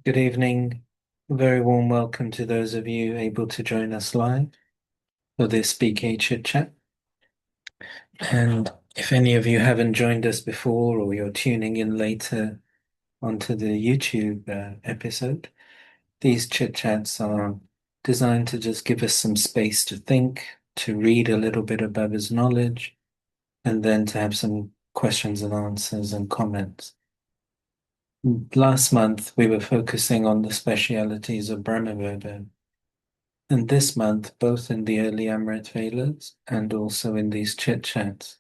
Good evening. A very warm welcome to those of you able to join us live for this BK Chit Chat. And if any of you haven't joined us before or you're tuning in later onto the YouTube episode, these chit chats are designed to just give us some space to think, to read a little bit of Baba's knowledge, and then to have some questions and answers and comments. Last month, we were focusing on the specialities of Brahma. And this month, both in the early Amrit Velas and also in these chit chats,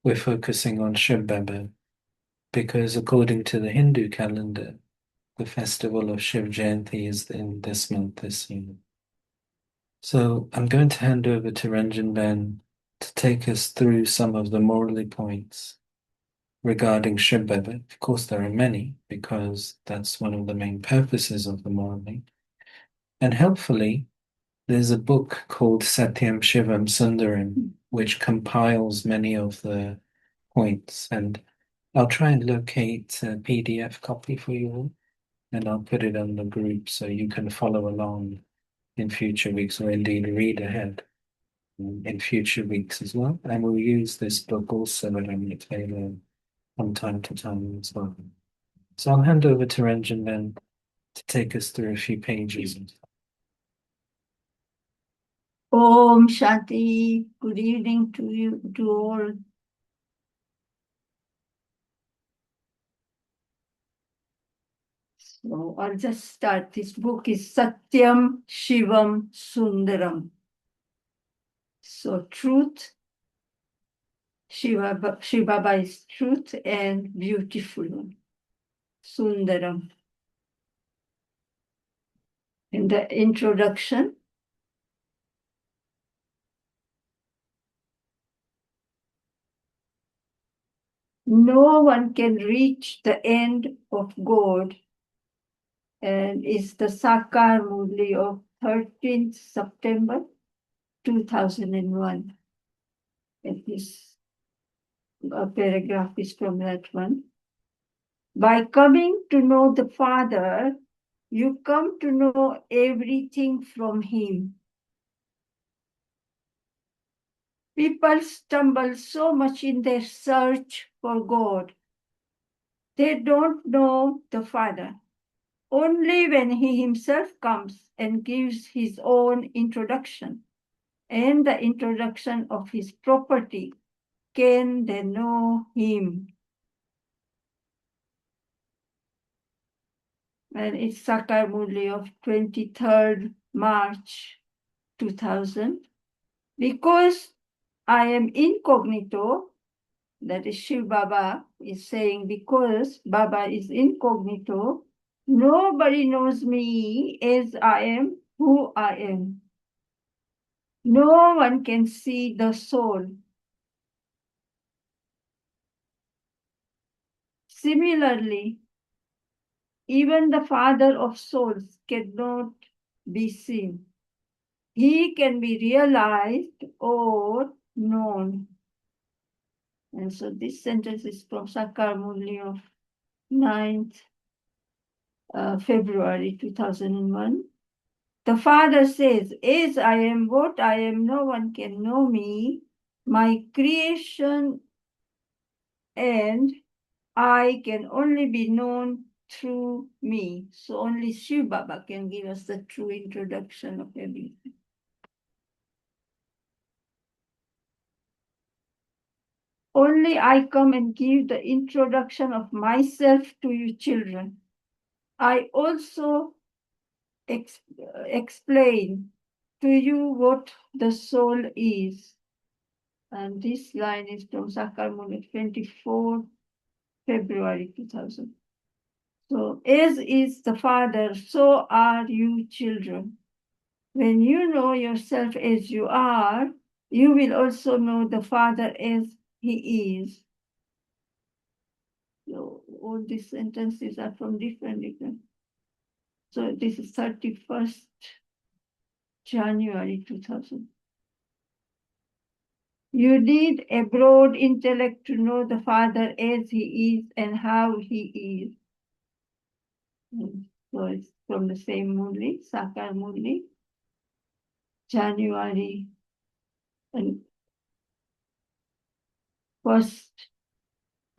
we're focusing on Shiv because according to the Hindu calendar, the festival of Shiv Jayanti is in this month this year. So I'm going to hand over to Ranjan Ben to take us through some of the morally points regarding Shiv. Of course, there are many because that's one of the main purposes of the morally. And helpfully, there's a book called Satyam Shivam Sundaram, which compiles many of the points. And I'll try and locate a PDF copy for you all, and I'll put it on the group so you can follow along in future weeks, or indeed read ahead in future weeks as well. And we'll use this book also at Amrit from time to time as well. So I'll hand over to Ranjan then to take us through a few pages. Om Shanti. Good evening to you, to all. So I'll just start. This book is Satyam Shivam Sundaram. So truth, Shiva Baba is truth and beautiful. Sundaram. In the introduction, no one can reach the end of God, and is the Sakar Murli of 13th September 2001. And this paragraph is from that one. By coming to know the Father, you come to know everything from Him. People stumble so much in their search for God. They don't know the Father. Only when He Himself comes and gives His own introduction and the introduction of His property can they know Him. And it's Sakar Murli of 23rd March 2000. Because I am incognito, that is Shiv Baba is saying, because Baba is incognito, nobody knows me as I am who I am. No one can see the soul. Similarly, even the Father of souls cannot be seen. He can be realized or known. And so this sentence is from Sakar Murli of 9th February 2001. The Father says, as I am what I am, no one can know me. My creation and I can only be known through me. So only Shiv Baba can give us the true introduction of everything. Only I come and give the introduction of myself to you children. I also explain to you what the soul is. And this line is from Sakar Murli, 24 February 2000. So, as is the Father, so are you children. When you know yourself as you are, you will also know the Father as He is. So, all these sentences are from different. So, this is 31st January 2000. You need a broad intellect to know the Father as He is and how He is. So it's from the same Murli, Sakar Murli, January and 1st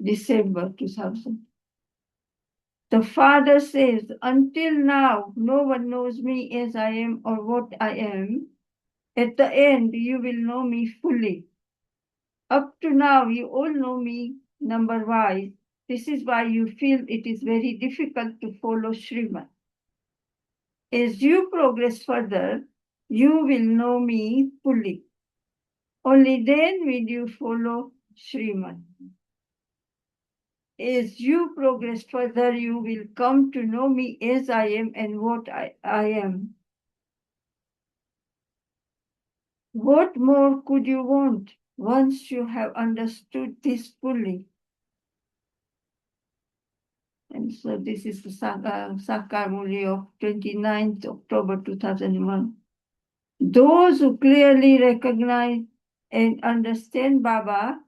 December 2000. The father says, until now, no one knows me as I am or what I am. At the end, you will know me fully. Up to now, you all know me number wise. This is why you feel it is very difficult to follow Sriman. As you progress further, you will know me fully. Only then will you follow Sriman. As you progress further, you will come to know me as I am and what I am. What more could you want once you have understood this fully? And so this is the Sakar Murli of 29th October 2001. Those who clearly recognize and understand Baba,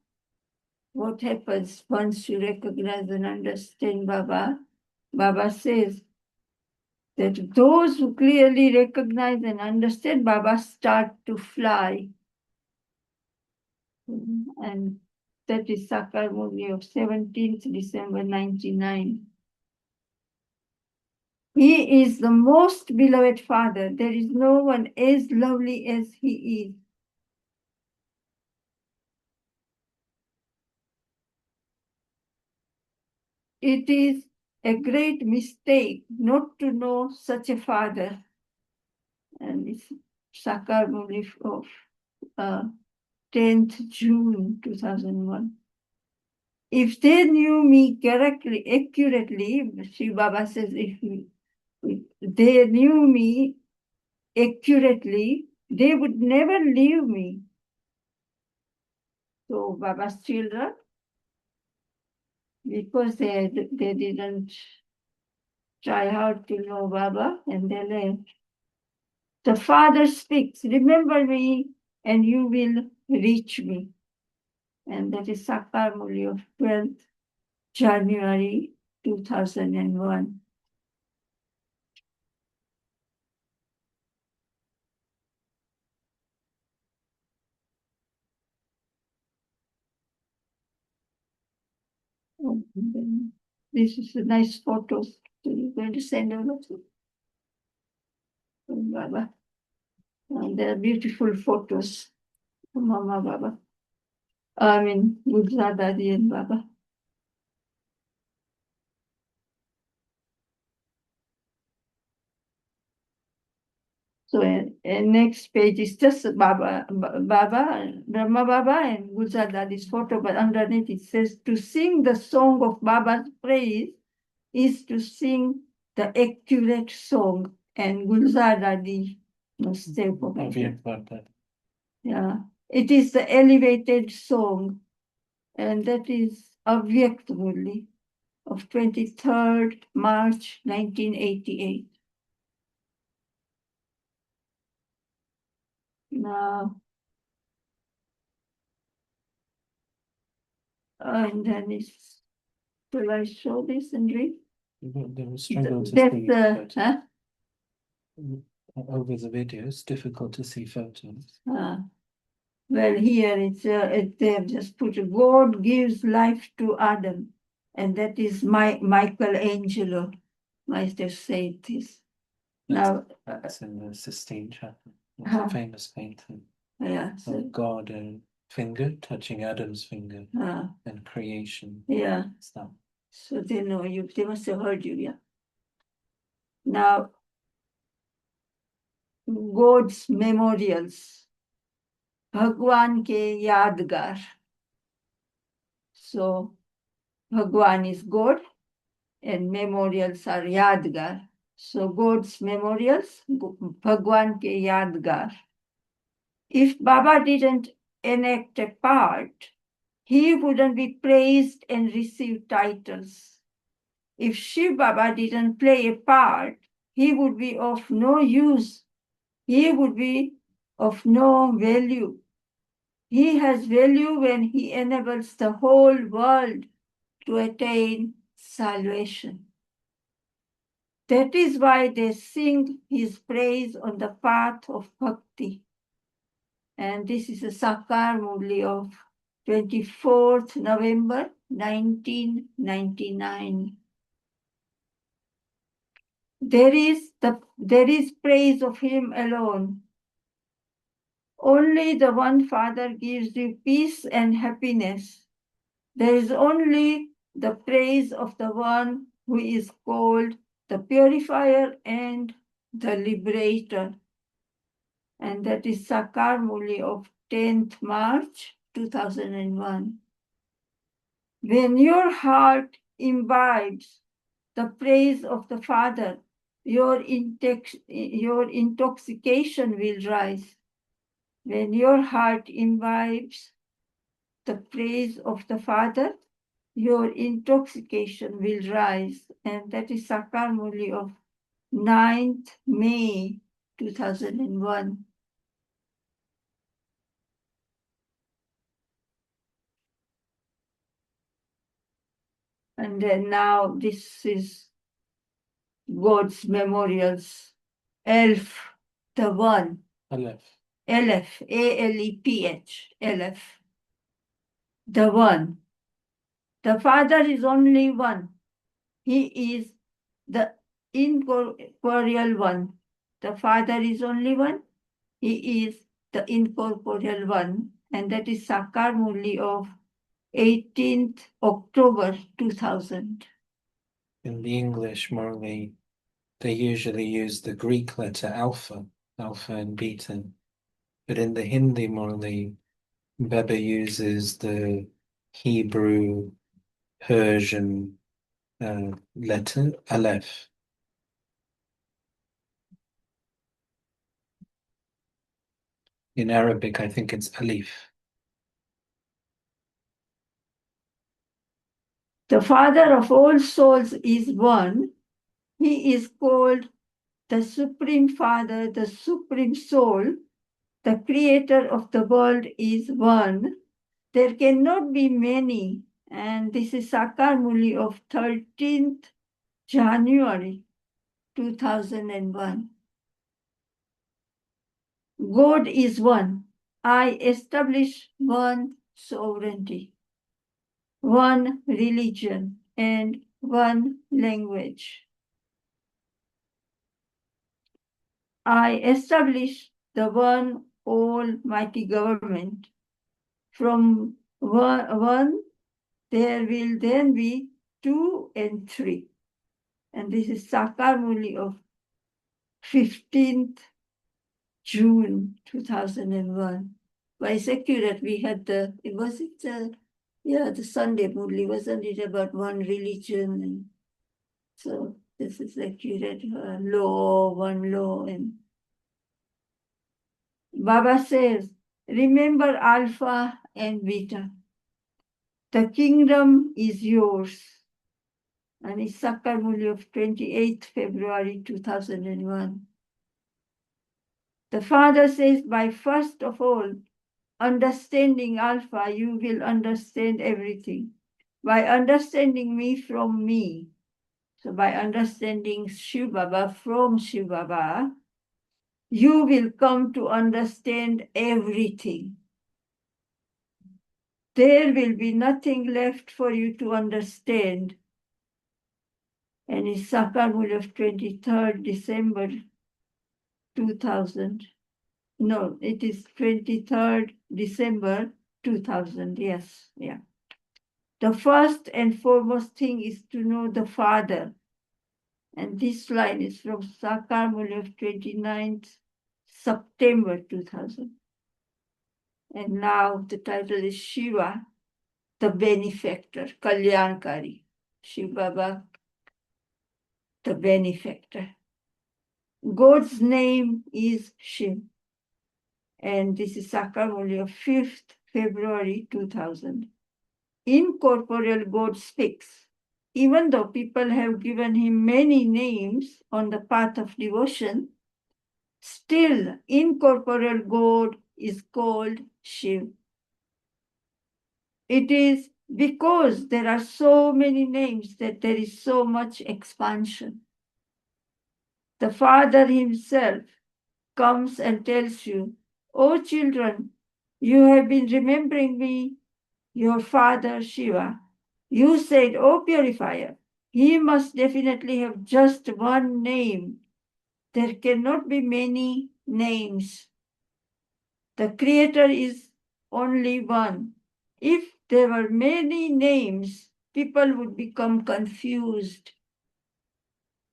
what happens once you recognize and understand Baba? Baba says that those who clearly recognize and understand Baba start to fly. And that is Sakar Murli of 17th December 99. He is the most beloved Father. There is no one as lovely as He is. It is a great mistake not to know such a Father. And it's Sakar Murli of 10th June 2001. If they knew me correctly, accurately, Shiv Baba says, if they knew me accurately, they would never leave me. So Baba's children, because they didn't try hard to know Baba and they left. The Father speaks, remember me and you will reach me. And that is Sakar Murli of 12th January 2001. This is a nice photo. So you're going to send over to Baba. And they're beautiful photos of Mama Baba. I mean, Gulzar Dadi and Baba. So next page is just Baba, Brahma Baba and Gulzar Dadi's photo, but underneath it says, to sing the song of Baba's praise is to sing the accurate song. And Gulzar Dadi must stay for Yeah, it is the elevated song, and that is Avyakt Murli of 23rd March 1988. Now, and then it's, will I show this and read? They will struggle to That's see the, photos. Over the video, it's difficult to see photos. Well, here they have just put, God gives life to Adam, and that is Michelangelo might have said this. That's in the Sistine Chapel. It's a famous painting Yeah, so, of God and finger touching Adam's finger and creation. yeah. Stuff. So they know you. They must have heard you. Yeah. Now, God's memorials. Bhagwan ke yadgar. So Bhagwan is God and memorials are yadgar. So God's memorials, Bhagwan ke yadgar. If Baba didn't enact a part, he wouldn't be praised and receive titles. If Shiv Baba didn't play a part, he would be of no use. He would be of no value. He has value when he enables the whole world to attain salvation. That is why they sing his praise on the path of bhakti. And this is a Sakar Murli of 24th November 1999. There is praise of him alone. Only the one Father gives you peace and happiness. There is only the praise of the one who is called the purifier and the liberator. And that is Sakar Murli of 10th March 2001. When your heart imbibes the praise of the Father, your intoxication will rise. When your heart imbibes the praise of the Father, your intoxication will rise. And that is Sakar Murli of 9th May 2001. And then now this is God's memorials. Elf, the one. Aleph. Aleph, A-L-E-P-H, Aleph. The one. The Father is only one. He is the incorporeal one. The Father is only one. He is the incorporeal one. And that is Sakar Murli of 18th October 2000. In the English Murli, they usually use the Greek letter alpha, alpha and beta. But in the Hindi Murli, Baba uses the Hebrew Persian letter Aleph. In Arabic, I think it's Alif. The Father of all souls is one. He is called the Supreme Father, the Supreme Soul. The Creator of the world is one. There cannot be many. And this is Sakar Murli of 13th January 2001. God is one. I establish one sovereignty, one religion, and one language. I establish the one almighty government. From one, there will then be two and three. And this is Sakar Murli of 15th June 2001. By accurate, we had the Sunday Murli, wasn't it about one religion? And so this is accurate, one law. And Baba says, remember Alpha and Beta. The kingdom is yours. And it's Sakar Murli of 28th February 2001. The Father says, by first of all, understanding Alpha, you will understand everything. By understanding me from me, so by understanding Shiv Baba from Shiv Baba, you will come to understand everything. There will be nothing left for you to understand. And it's Sakar Murli of 23rd December 2000. No, it is 23rd December 2000. Yes, yeah. The first and foremost thing is to know the Father. And this line is from Sakar Murli of 29th September 2000. And now the title is Shiva, the benefactor, Kalyankari. Shiv Baba, the benefactor. God's name is Shiv. And this is Sakar Murli of 5th February 2000. Incorporeal God speaks. Even though people have given him many names on the path of devotion, still incorporeal God is called Shiv. It is because there are so many names that there is so much expansion. the Father himself comes and tells you, "Oh children, you have been remembering me, your father Shiva. You said, oh purifier, he must definitely have just one name. There cannot be many names. The creator is only one. If there were many names, people would become confused.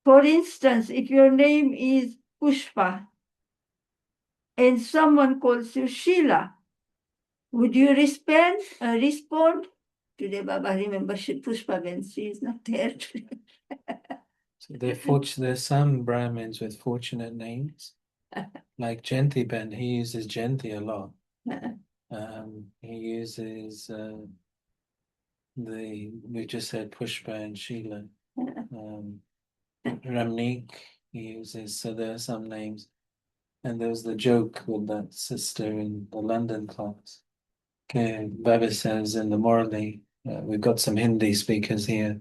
For instance, if your name is Pushpa and someone calls you Sheila, would you respond? Today, Baba, remember Pushpa when she is not there today. So there's some Brahmins with fortunate names, like Jayanti Ben. He uses Jayanti a lot. He uses we just said Pushpa and Sheila. Ramnik he uses. So there are some names. And there was the joke with that sister in the London class. Okay, Baba says in the Morley, we've got some Hindi speakers here.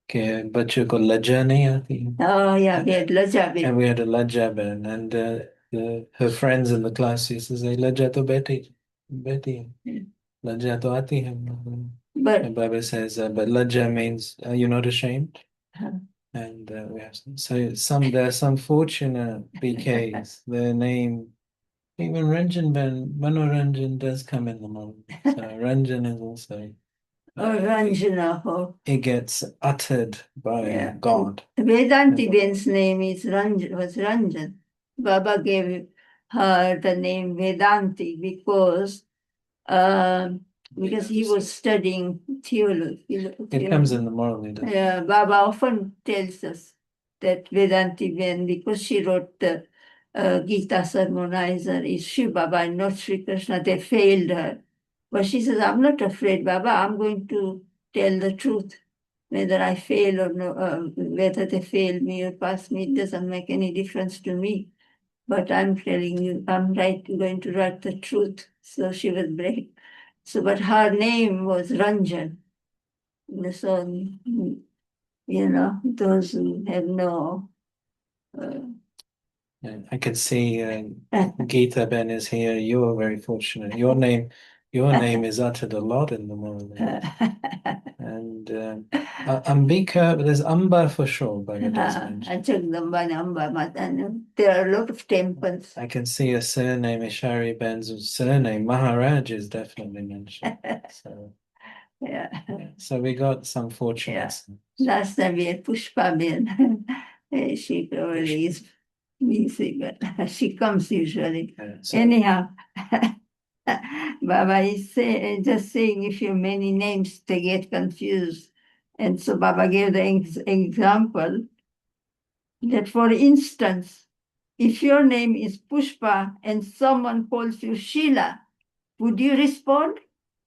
Okay, बच्चों को लज्जा नहीं आती. Oh, yeah, we had Lajja. And we had a lajja ben, and her friends in the class used to say, "Lajja to beti hai. Lajja to aati hai." But And Baba says, "But lajja means you're not ashamed." And we have there are some fortunate PKs. Their name, even Ranjan Ben, Manoranjan does come in the morning. So Ranjan is also. Ranjana. Oh. It gets uttered by God. Vedanti Ben's name was Ranjan. Baba gave her the name Vedanti because he was studying theology. It comes in the moral leader. Yeah, Baba often tells us that Vedanti Ben, because she wrote the Gita Sermonizer, is Shiv Baba and not Sri Krishna. They failed her. But she says, I'm not afraid, Baba. I'm going to tell the truth. Whether I fail or no, whether they fail me or pass me, it doesn't make any difference to me. But I'm telling you, I'm going to write the truth. So she was brave. So, but her name was Ranjan. So, those who have no. I can see Geeta Ben is here. You're very fortunate. Your name is uttered a lot in the morning. And Ambika, there's Amba for sure, Baba does mention. There are a lot of temples. I can see a surname, Ishari Ben's surname, Maharaj is definitely mentioned. So, yeah. So we got some fortunates. Yeah. Last time we had Pushpa Ben. She probably is busy, but she comes usually. Anyhow, Baba is just saying if you have many names, they get confused. And so Baba gave the example that, for instance, if your name is Pushpa and someone calls you Sheila, would you respond?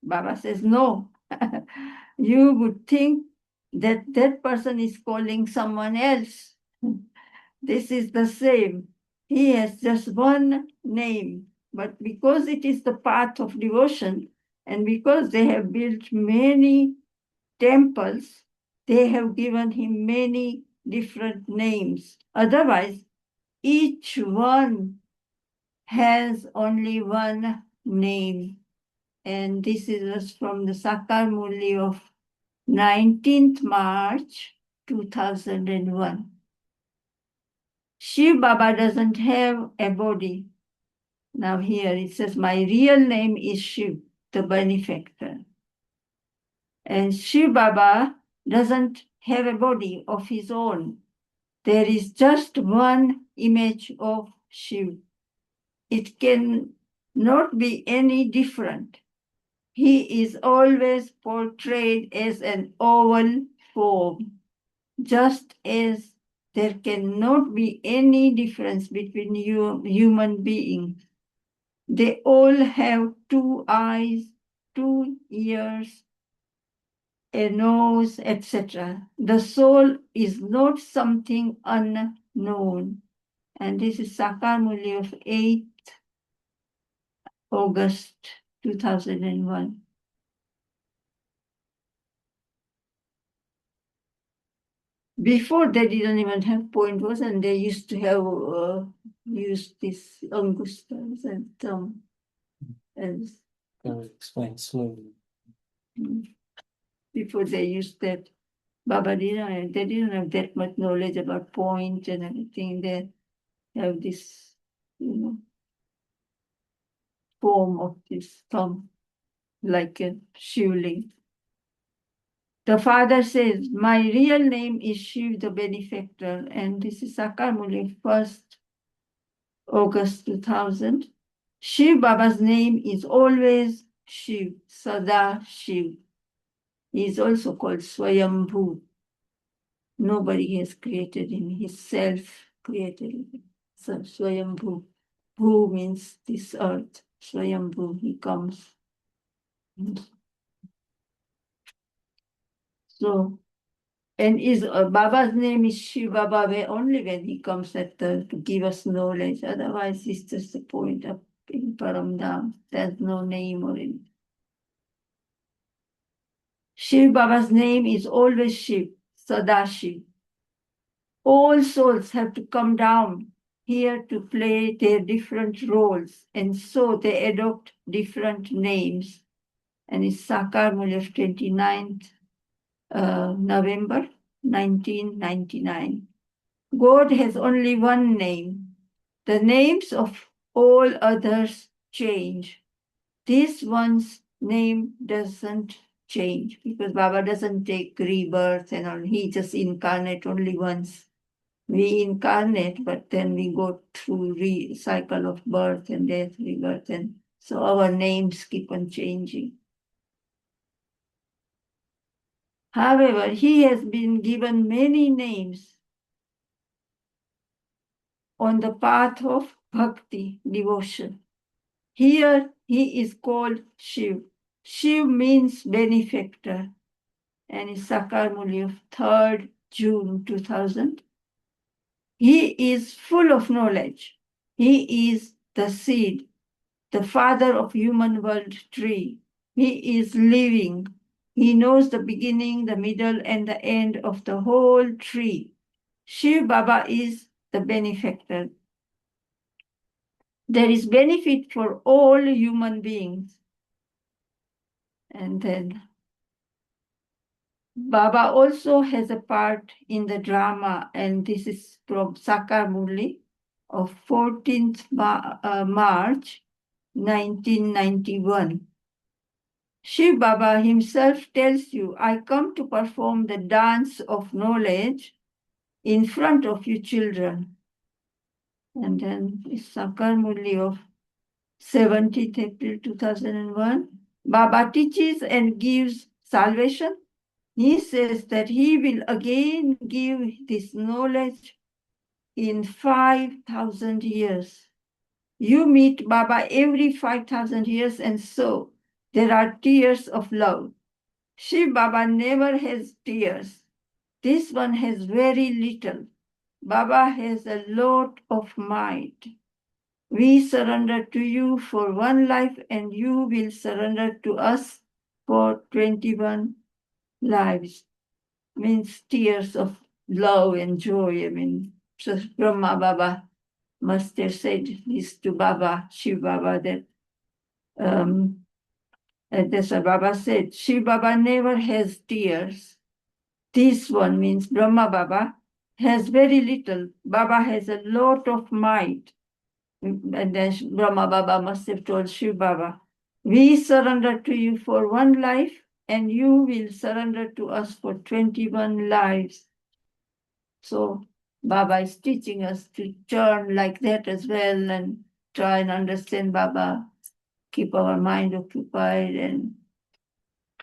Baba says no. You would think that that person is calling someone else. This is the same. He has just one name, but because it is the path of devotion and because they have built many temples, they have given him many different names. Otherwise, each one has only one name. And this is from the Sakar Murli of 19th March 2001. Shiv Baba doesn't have a body. Now here it says, my real name is Shiv, the benefactor. And Shiv Baba doesn't have a body of his own. There is just one image of Shiv. It can not be any different. He is always portrayed as an oval form, just as there cannot be any difference between human beings. They all have two eyes, two ears, a nose, etc. The soul is not something unknown. And this is Sakar Murli of 8th August 2001. Before they didn't even have point words, and they used to have used this angustas and thumb as Explain slowly. before they used that. Baba they didn't have that much knowledge about point and everything. They have this, form of this thumb, like a shivling. The father says, my real name is Shiv the benefactor, and this is Sakarmuli, 1st August 2000. Shiv Baba's name is always Shiv, Sada Shiv. He is also called Swayambhu. Nobody has created him, he self created him. So Swayambhu. Bhu means this earth. Swayambhu, he comes. So, and Baba's name is Shiv Baba only when he comes to give us knowledge. Otherwise, it's just a point up in Paramdam. There's no name or anything. Shiv Baba's name is always Shiv, Sadashiv. All souls have to come down here to play their different roles, and so they adopt different names. And it's Sakar Muli of 29th November 1999. God has only one name. The names of all others change. This one's name doesn't change because Baba doesn't take rebirth and all. He just incarnate only once. We incarnate, but then we go through cycle of birth and death, rebirth, and so our names keep on changing. However, he has been given many names on the path of bhakti, devotion. Here he is called Shiv. Shiv means benefactor, and is Sakarmuli of 3rd June 2000. He is full of knowledge. He is the seed, the father of human world tree. He is living. He knows the beginning, the middle, and the end of the whole tree. Shiv Baba is the benefactor. There is benefit for all human beings. And then Baba also has a part in the drama, and this is from Sakar Murli of 14th March 1991. Shiv Baba himself tells you, I come to perform the dance of knowledge in front of you children. And then it's Sakar Murli of 17th April 2001. Baba teaches and gives salvation. He says that he will again give this knowledge in 5,000 years. You meet Baba every 5,000 years, and so there are tears of love. Shiv Baba never has tears. This one has very little. Baba has a lot of might. We surrender to you for one life, and you will surrender to us for 21 lives. Means tears of love and joy. I mean, so Brahma Baba must have said this to Baba, Shiv Baba, that that's what Baba said. Shiv Baba never has tears. This one means Brahma Baba has very little. Baba has a lot of might. And then Brahma Baba must have told Shiv Baba, we surrender to you for one life, and you will surrender to us for 21 lives. So Baba is teaching us to turn like that as well and try and understand Baba, keep our mind occupied and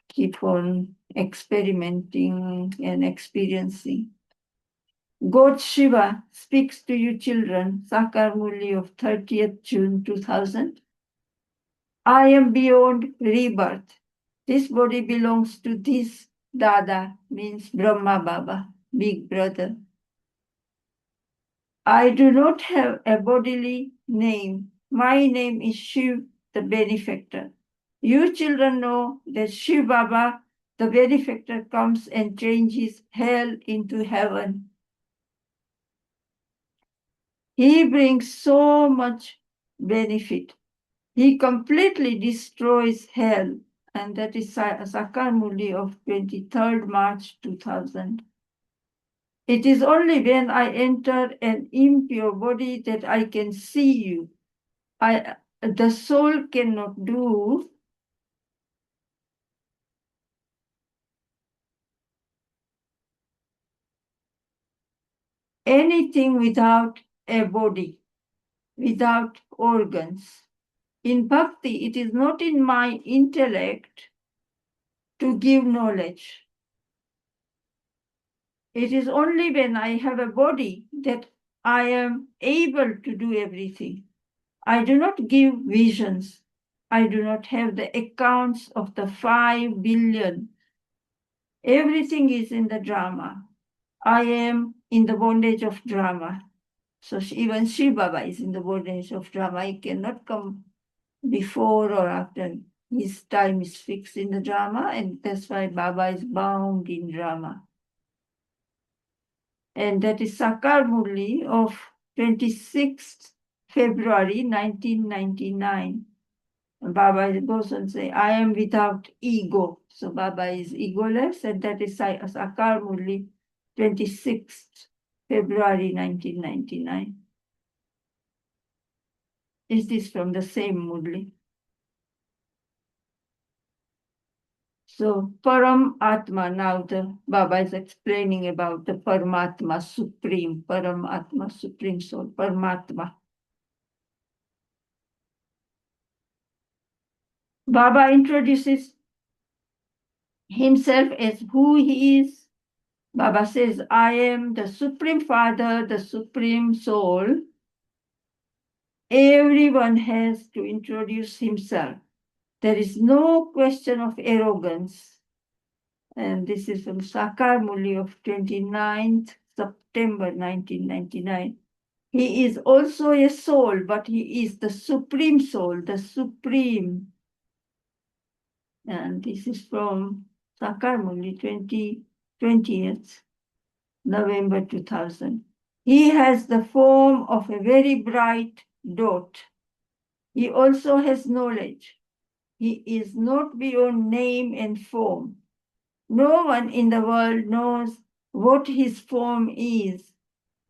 keep on experimenting and experiencing. God Shiva speaks to you children, Sakar Murli of 30th June 2000. I am beyond rebirth. This body belongs to this Dada, means Brahma Baba, big brother. I do not have a bodily name. My name is Shiv, the benefactor. You children know that Shiv Baba, the benefactor comes and changes hell into heaven. He brings so much benefit. He completely destroys hell, and that is Sakar Murli of 23rd March 2000. It is only when I enter an impure body that I can see you. The soul cannot do anything without a body, without organs. In bhakti, it is not in my intellect to give knowledge. It is only when I have a body that I am able to do everything. I do not give visions. I do not have the accounts of the 5 billion. Everything is in the drama. I am in the bondage of drama. So even Shiv Baba is in the bondage of drama. He cannot come before or after. His time is fixed in the drama, and that's why Baba is bound in drama. And that is Sakar Murli of 26th February 1999. Baba goes and say, I am without ego. So Baba is egoless, and that is Sakar Murli, 26th February 1999. Is this from the same Murli? So Param Atma, now the Baba is explaining about the Paramatma, Supreme, Paramatma, Supreme Soul, Paramatma. Baba introduces himself as who he is. Baba says, I am the Supreme Father, the Supreme Soul. Everyone has to introduce himself. There is no question of arrogance. And this is from Sakar Murli of 29th September 1999. He is also a soul, but he is the Supreme Soul, the Supreme. And this is from Sakar Murli, 20th November 2000. He has the form of a very bright dot. He also has knowledge. He is not beyond name and form. No one in the world knows what his form is.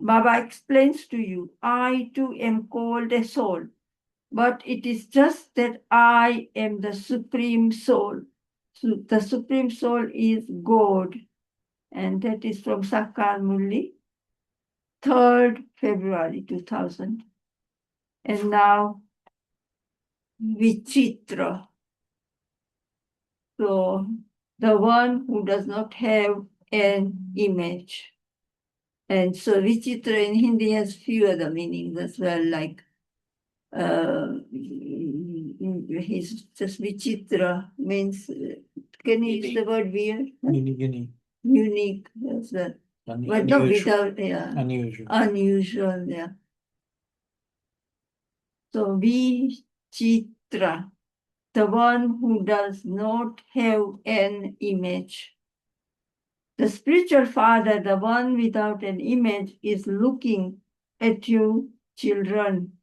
Baba explains to you, I too am called a soul, but it is just that I am the Supreme Soul. So the Supreme Soul is God, and that is from Sakar Murli, 3rd February 2000. And now Vichitra. So the one who does not have an image. And so Vichitra in Hindi has few other meanings as well, like he's just Vichitra means, can you use the word weird? Unique. Unique, that's that. But not without, yeah. Unusual. Unusual, yeah. So Vichitra, the one who does not have an image. The spiritual father, the one without an image, is looking at you, children.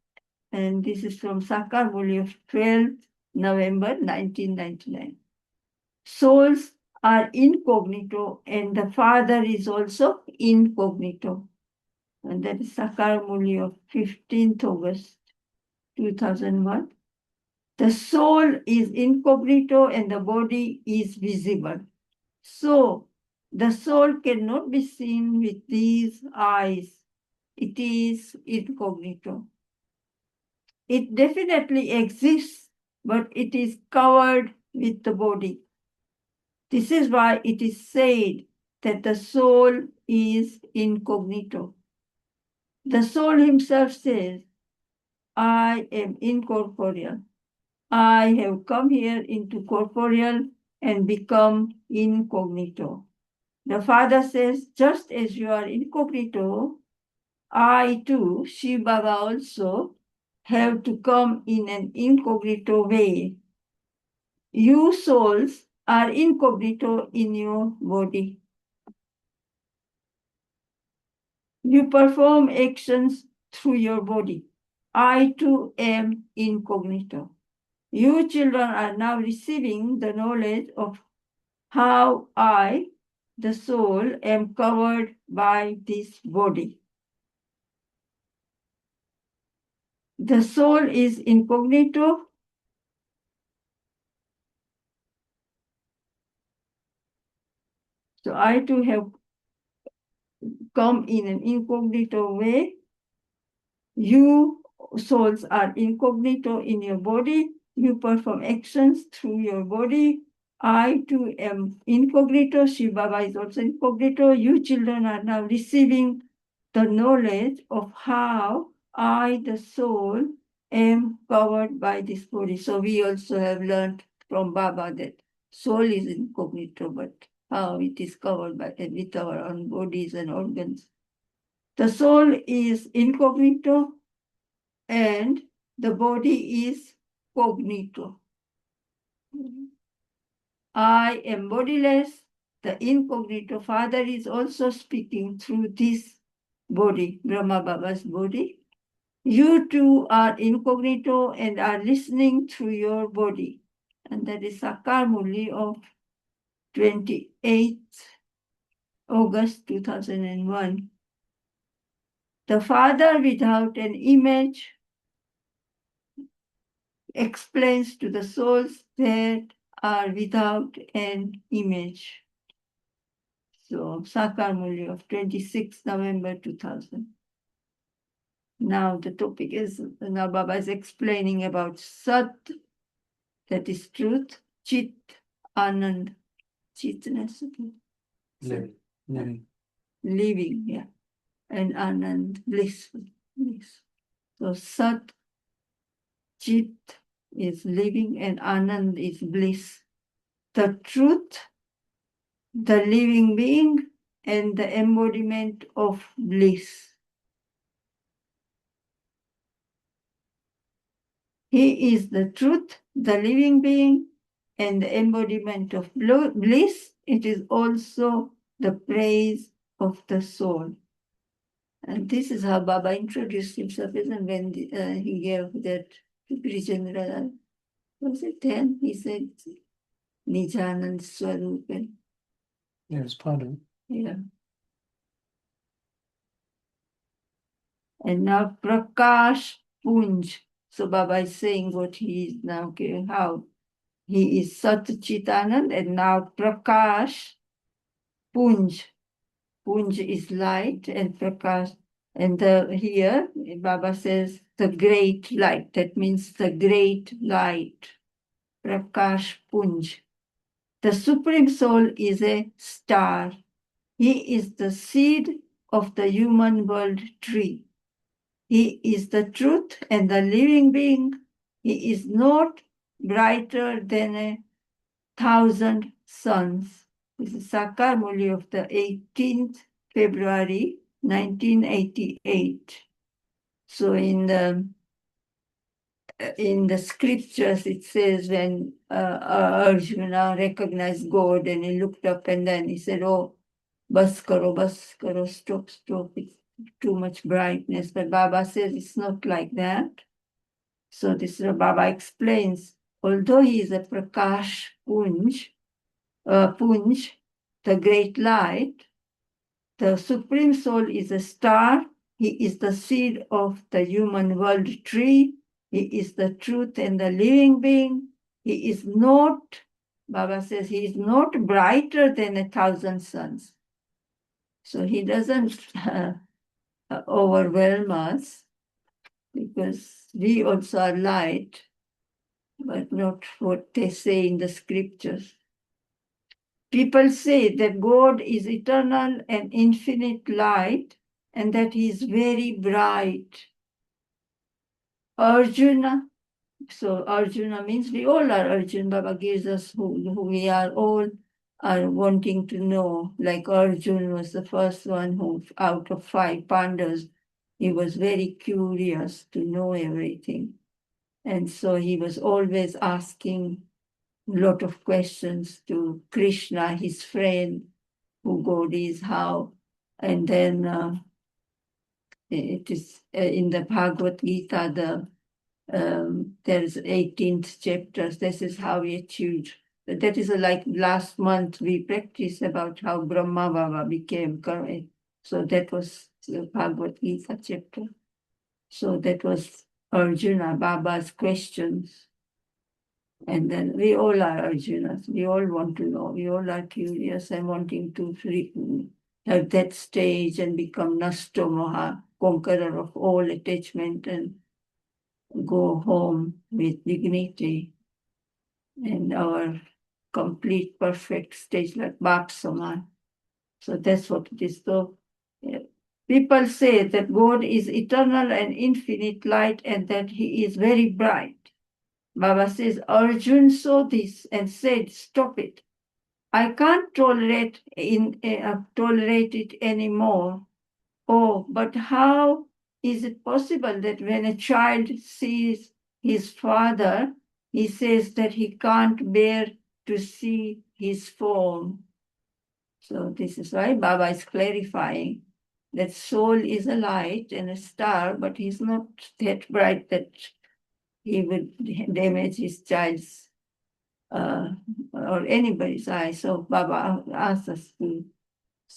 And this is from Sakar Murli of 12th November 1999. Souls are incognito, and the father is also incognito. And that is Sakar Murli of 15th August 2001. The soul is incognito and the body is visible. So the soul cannot be seen with these eyes. It is incognito. It definitely exists, but it is covered with the body. This is why it is said that the soul is incognito. The soul himself says, I am incorporeal. I have come here into corporeal and become incognito. The father says, just as you are incognito, I too, Shiv Baba also, have to come in an incognito way. You souls are incognito in your body. You perform actions through your body. I too am incognito. You children are now receiving the knowledge of how I, the soul, am covered by this body. The soul is incognito. So I too have come in an incognito way. You souls are incognito in your body. You perform actions through your body. I too am incognito. Shiv Baba is also incognito. You children are now receiving the knowledge of how I, the soul, am covered by this body. So we also have learned from Baba that soul is incognito, but how it is covered by with our own bodies and organs. The soul is incognito and the body is cognito. I am bodiless. The incognito father is also speaking through this body, Brahma Baba's body. You too are incognito and are listening through your body. And that is Sakar Murli of 28th August 2001. The father without an image explains to the souls that are without an image. So Sakar Murli of 26 November 2000. Now the topic is, now Baba is explaining about Sat, that is truth, Chit, Anand, Chitness, living, yeah, and Anand, blissful. Bliss. So Sat, Chit is living and Anand is bliss. The truth, the living being, and the embodiment of bliss. He is the truth, the living being, and the embodiment of bliss. It is also the praise of the soul. And this is how Baba introduced himself, isn't when he gave that General, was it 10? He said, Nijanand Swarupan. Yes, pardon. Yeah. And now Prakash Punj. So Baba is saying what he is now, okay, how he is Sat Chitanand, and now Prakash Punj. Punj is light, and Prakash, and here Baba says the great light. That means the great light. Prakash Punj. The Supreme Soul is a star. He is the seed of the human world tree. He is the truth and the living being. He is not brighter than 1,000 suns. This is Sakar Murli of the 18th February 1988. So in the scriptures it says when Arjuna recognized God and he looked up and then he said, oh, bas karo, stop, it's too much brightness. But Baba says it's not like that. So this Baba explains, although he is a Prakash Punj, the great light, the Supreme Soul is a star. He is the seed of the human world tree. He is the truth and the living being. He is not, Baba says, he is not brighter than 1,000 suns. So he doesn't overwhelm us because we also are light, but not what they say in the scriptures. People say that God is eternal and infinite light and that he is very bright. Arjuna, so Arjuna means we all are Arjuna. Baba gives us who we are, all are wanting to know. Like Arjuna was the first one who, out of 5 Pandavas, he was very curious to know everything. And so he was always asking lot of questions to Krishna, his friend, who God is, how. And then it is in the Bhagavad Gita, there's 18th chapter. This is how we achieved. That is like last month we practiced about how Brahma Baba became correct. So that was the Bhagavad Gita chapter. So that was Arjuna, Baba's questions. And then we all are Arjunas. We all want to know. We all are curious and wanting to have that stage and become Nasto Moha, conqueror of all attachment, and go home with dignity and our complete perfect stage like Bhaksaman. So that's what it is. So people say that God is eternal and infinite light and that he is very bright. Baba says, Arjun saw this and said, stop it. I can't tolerate it anymore. Oh, but how is it possible that when a child sees his father, he says that he can't bear to see his form? So this is why Baba is clarifying that soul is a light and a star, but he's not that bright that he would damage his child's or anybody's eye. So Baba asks us to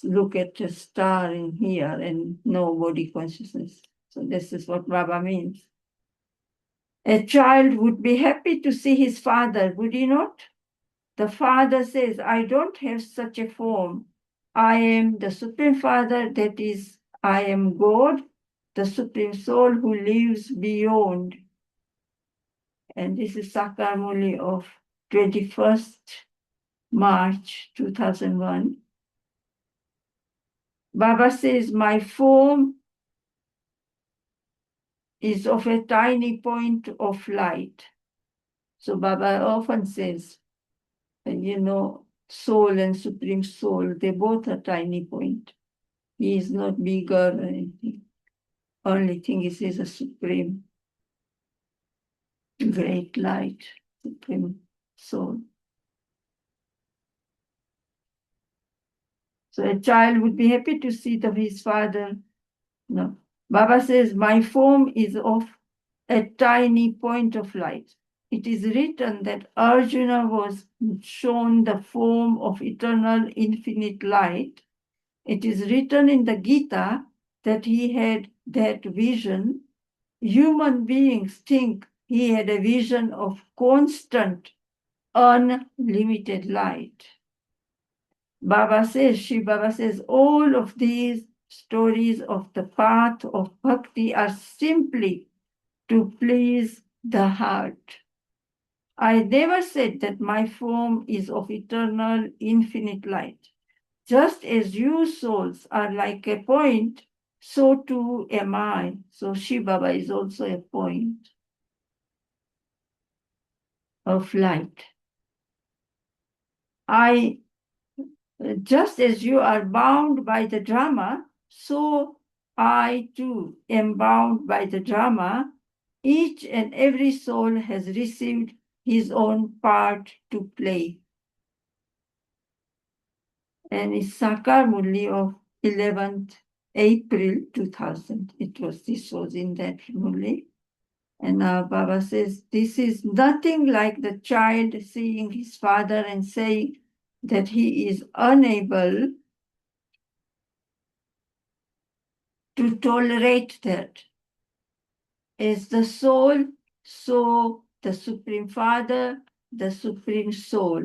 look at the star in here and know body consciousness. So this is what Baba means. A child would be happy to see his father, would he not? The father says, I don't have such a form. I am the Supreme Father, that is, I am God, the Supreme Soul who lives beyond. And this is Sakarmuli of 21st March 2001. Baba says, my form is of a tiny point of light. So Baba often says, soul and Supreme Soul, they both are tiny point. He is not bigger or anything. Only thing is he's a supreme, great light, Supreme Soul. So a child would be happy to see his father. No. Baba says, my form is of a tiny point of light. It is written that Arjuna was shown the form of eternal infinite light. It is written in the Gita that he had that vision. Human beings think he had a vision of constant, unlimited light. Shiv Baba says, all of these stories of the path of bhakti are simply to please the heart. I never said that my form is of eternal, infinite light. Just as you souls are like a point, so too am I. So Shiv Baba is also a point of light. Just as you are bound by the drama, so I too am bound by the drama. Each and every soul has received his own part to play. And it's Sakar Murli of 11th April 2000. This was in that Murli. And now Baba says, this is nothing like the child seeing his father and saying that he is unable to tolerate that. As the soul, so the Supreme Father, the Supreme Soul.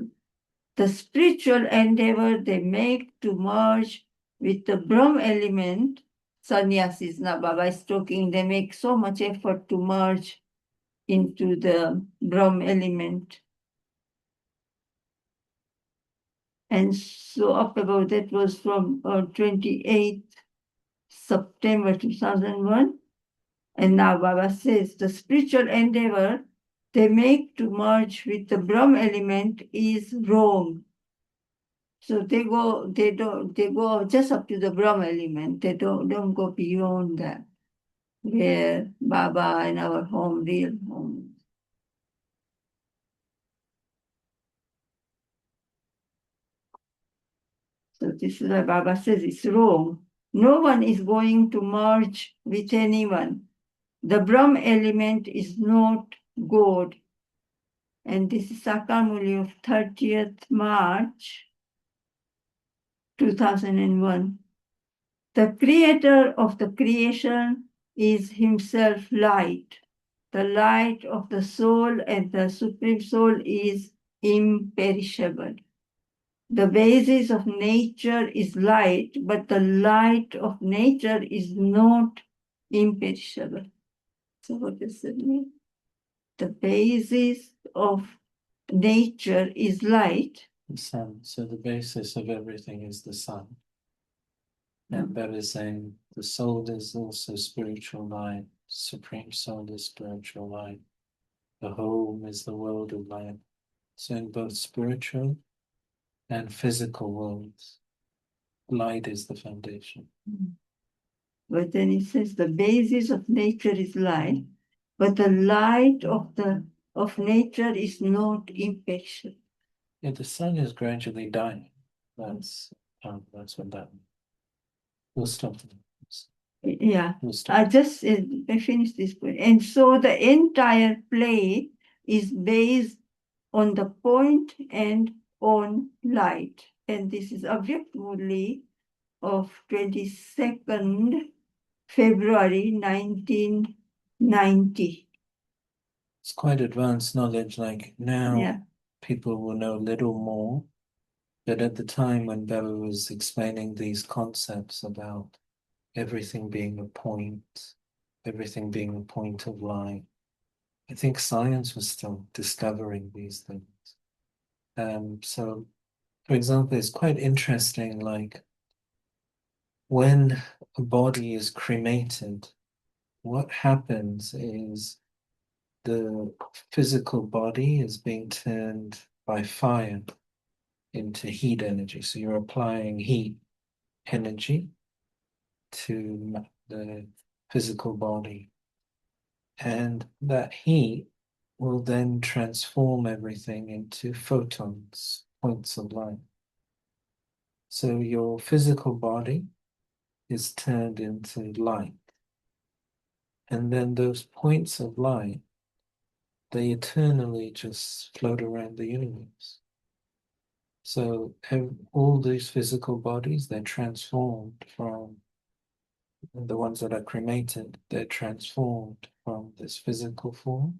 The spiritual endeavor they make to merge with the Brahm element, sannyasis, now Baba is talking, they make so much effort to merge into the Brahm element. And so up about that was from 28th September 2001. And now Baba says the spiritual endeavor they make to merge with the Brahm element is wrong. So they go just up to the Brahm element. They don't go beyond that, where Baba, and our real home. So this is why Baba says it's wrong. No one is going to merge with anyone. The Brahm element is not God. And this is Sakamuli of 30th March 2001. The creator of the creation is himself light. The light of the soul and the supreme soul is imperishable. The basis of nature is light, but the light of nature is not imperishable. So what does it mean? The basis of nature is light. The sun. So the basis of everything is the sun. And that is saying the soul is also spiritual light, supreme soul is spiritual light, the home is the world of light. So in both spiritual and physical worlds, light is the foundation. But then it says the basis of nature is light, but the light of nature is not imperishable. Yeah, the sun is gradually dying. That's what that means. We'll stop. Yeah, We'll stop. I finished this point. And so the entire play is based on the point and on light. And this is Avyakt Murli of 22nd February 1990. It's quite advanced knowledge. Like now, Yeah. people will know little more. But at the time when Bella was explaining these concepts about everything being a point, everything being a point of light, I think science was still discovering these things. So, for example, it's quite interesting, like when a body is cremated, what happens is the physical body is being turned by fire into heat energy. So you're applying heat energy to the physical body. And that heat will then transform everything into photons, points of light. So your physical body is turned into light. And then those points of light, they eternally just float around the universe. So all these physical bodies, they're transformed from the ones that are cremated, they're transformed from this physical form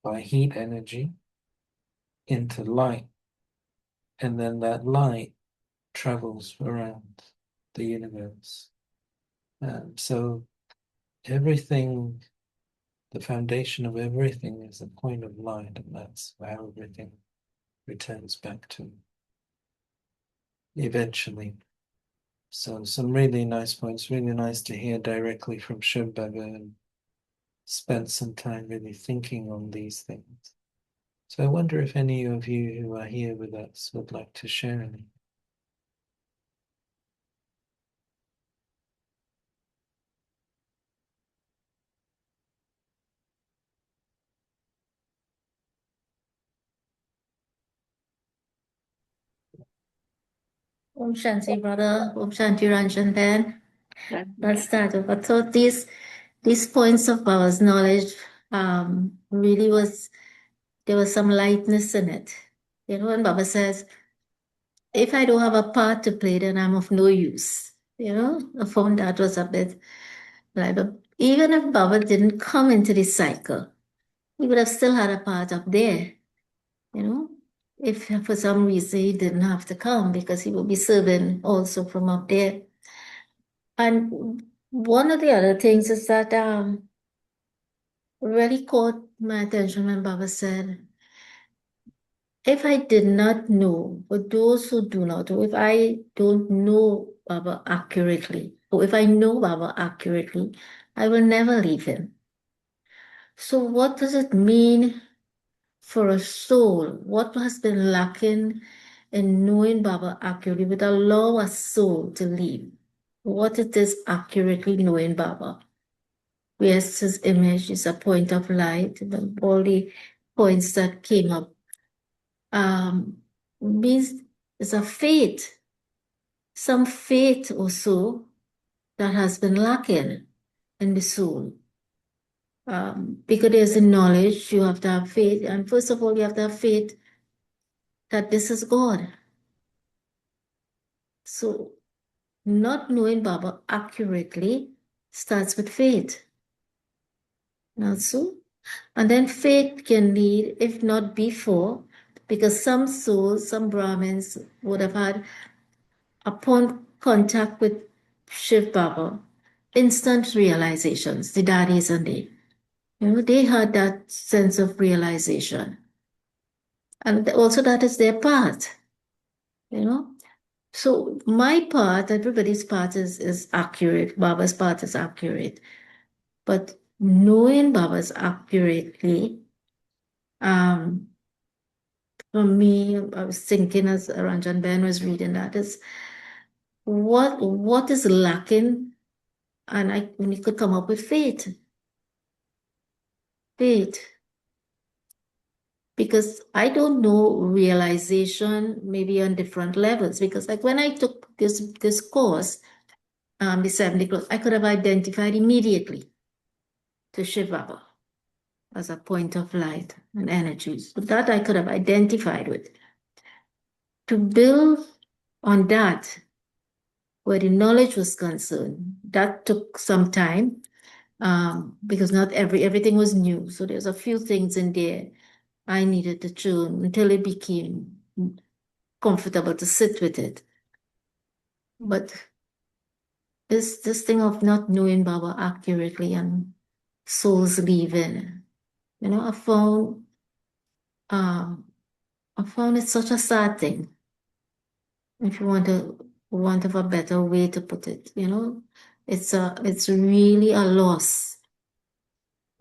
by heat energy into light. And then that light travels around the universe. So everything, the foundation of everything is a point of light, and that's how everything returns back to eventually. So some really nice points, really nice to hear directly from Shiv Baba and spend some time really thinking on these things. So I wonder if any of you who are here with us would like to share any. Om Shanti, brother. Om Shanti, Ranjan. Then let's start over. So these points of Baba's knowledge really was, there was some lightness in it. You know, when Baba says, if I don't have a part to play, then I'm of no use. You know, I found that was a bit like, but even if Baba didn't come into this cycle, he would have still had a part up there. You know, if for some reason he didn't have to come because he would be serving also from up there. And one of the other things is that really caught my attention when Baba said, if I did not know, for those who do not know, if I don't know Baba accurately, or if I know Baba accurately, I will never leave him. So what does it mean for a soul? What has been lacking in knowing Baba accurately would allow a soul to leave? What it is accurately knowing Baba? Yes, his image is a point of light. All the points that came up means It's a faith, some faith or so that has been lacking in the soul. Because there's a knowledge, you have to have faith. And first of all, you have to have faith that this is God. So not knowing Baba accurately starts with faith. Not so? And then faith can lead, if not before, because some souls, some Brahmins would have had, upon contact with Shiv Baba, instant realizations, the daddies and they had that sense of realization. And also that is their part, you know. So my part, everybody's part is accurate. Baba's part is accurate. But knowing Baba's accurately, for me, I was thinking as Ranjan Ben was reading that is what is lacking, and we could come up with faith. Faith. Because I don't know realization maybe on different levels. Because like when I took this course, the 70 course, I could have identified immediately to Shiv Baba as a point of light and energy. So that I could have identified with. To build on that, where the knowledge was concerned, that took some time because not everything was new. So there's a few things in there I needed to tune until it became comfortable to sit with it. But this thing of not knowing Baba accurately and souls leaving, I found it such a sad thing. If you want to have a better way to put it, it's really a loss.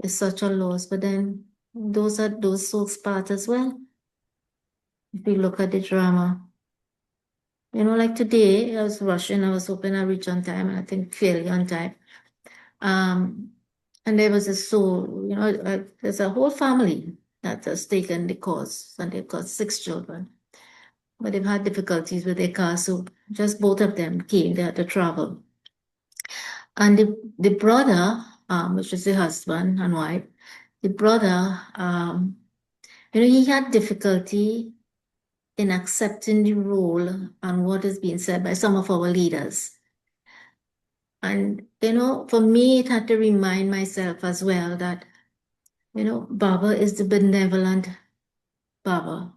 It's such a loss. But then those are those souls part as well. If you look at the drama. Like today, I was rushing. I was hoping I reach on time, and I think fairly on time. And there was a soul, there's a whole family that has taken the course, and they've got 6 children. But they've had difficulties with their car, so just both of them came. They had to travel. And the brother, which is the husband and wife, the brother, he had difficulty in accepting the role and what is being said by some of our leaders. And, for me, it had to remind myself as well that, Baba is the benevolent Baba.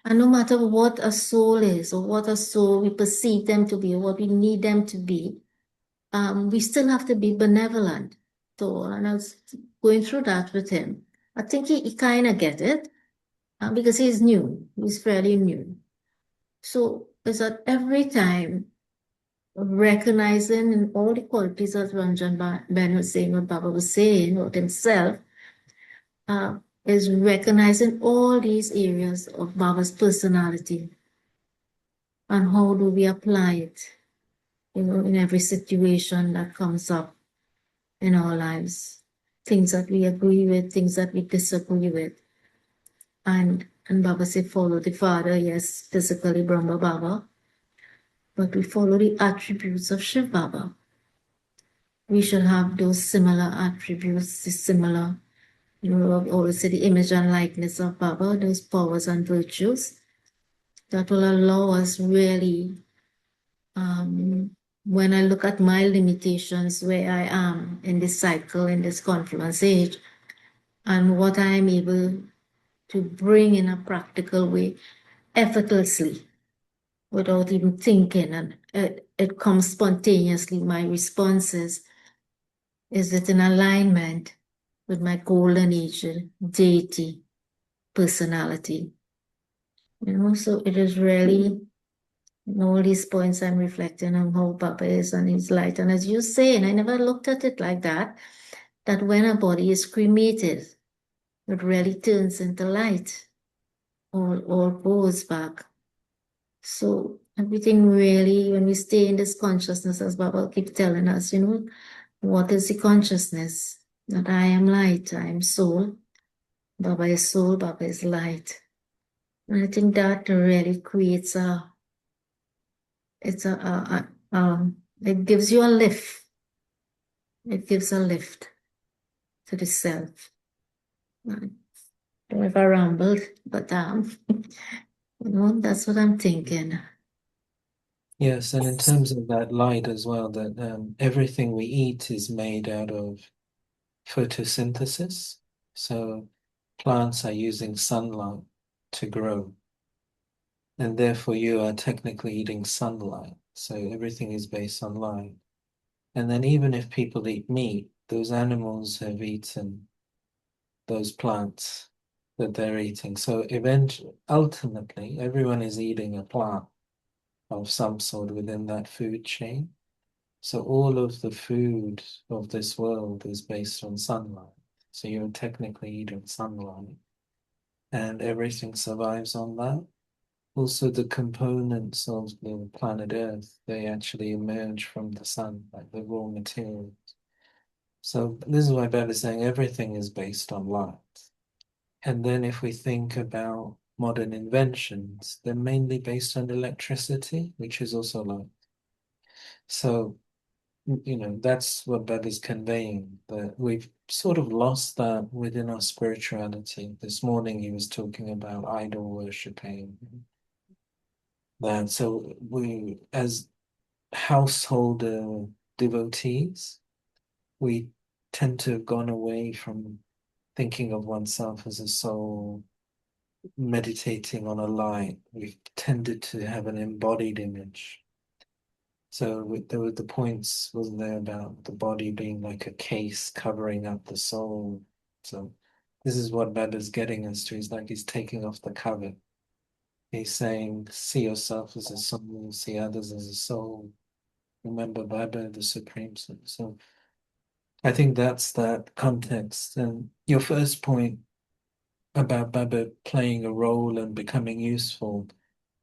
And no matter what a soul is or what a soul we perceive them to be or what we need them to be, we still have to be benevolent. So, and I was going through that with him. I think he kind of get it because he's new. He's fairly new. So it's that every time recognizing in all the qualities that Ranjan Ben was saying, what Baba was saying about himself, is recognizing all these areas of Baba's personality and how do we apply it, in every situation that comes up in our lives. Things that we agree with, things that we disagree with. And Baba said, follow the Father, yes, physically Brahma Baba, but we follow the attributes of Shiv Baba. We should have those similar attributes, the similar, always say the image and likeness of Baba, those powers and virtues that will allow us really, when I look at my limitations, where I am in this cycle, in this confluence age, and what I am able to bring in a practical way, effortlessly, without even thinking, and it comes spontaneously. My responses is it in alignment with my golden age, deity, personality. So it is really all these points I'm reflecting on how Baba is and his light. And as you say, and I never looked at it like that when a body is cremated, it really turns into light or goes back. So everything really, when we stay in this consciousness, as Baba keep telling us, what is the consciousness? That I am light, I am soul. Baba is soul, Baba is light. And I think that really creates a it's it gives you a lift. It gives a lift to the self. I don't know if I rambled, but that's what I'm thinking. Yes, and in terms of that light as well, that everything we eat is made out of photosynthesis. So plants are using sunlight to grow, and therefore you are technically eating sunlight. So everything is based on light. And then even if people eat meat, those animals have eaten those plants that they're eating. So eventually, ultimately, everyone is eating a plant of some sort within that food chain. So all of the food of this world is based on sunlight. So you're technically eating sunlight, and everything survives on that. Also, the components of the planet Earth, they actually emerge from the sun, like the raw materials. So this is why Bev is saying everything is based on light. And then if we think about modern inventions, they're mainly based on electricity, which is also light. So, that's what Bev is conveying, that we've sort of lost that within our spirituality. This morning he was talking about idol worshipping. That so we, as household devotees, we tend to have gone away from thinking of oneself as a soul, meditating on a light. We've tended to have an embodied image. So there were the points, wasn't there, about the body being like a case covering up the soul. So this is what Baba's getting us to. He's like he's taking off the cover. He's saying, see yourself as a soul, see others as a soul. Remember Baba, the Supreme Soul. So I think that's that context. And your first point about Baba playing a role and becoming useful,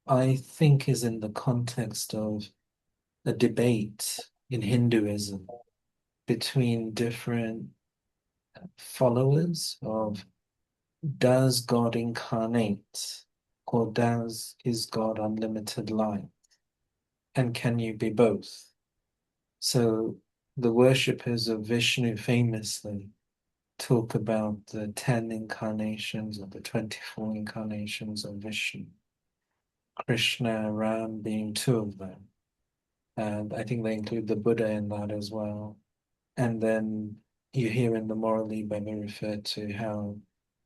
I think is in the context of a debate in Hinduism between different followers of, does God incarnate, or is God unlimited light? And can you be both? So the worshippers of Vishnu famously talk about the 10 incarnations or the 24 incarnations of Vishnu, Krishna, Ram being two of them. And I think they include the Buddha in that as well. And then you hear in the Moral Baba referred to how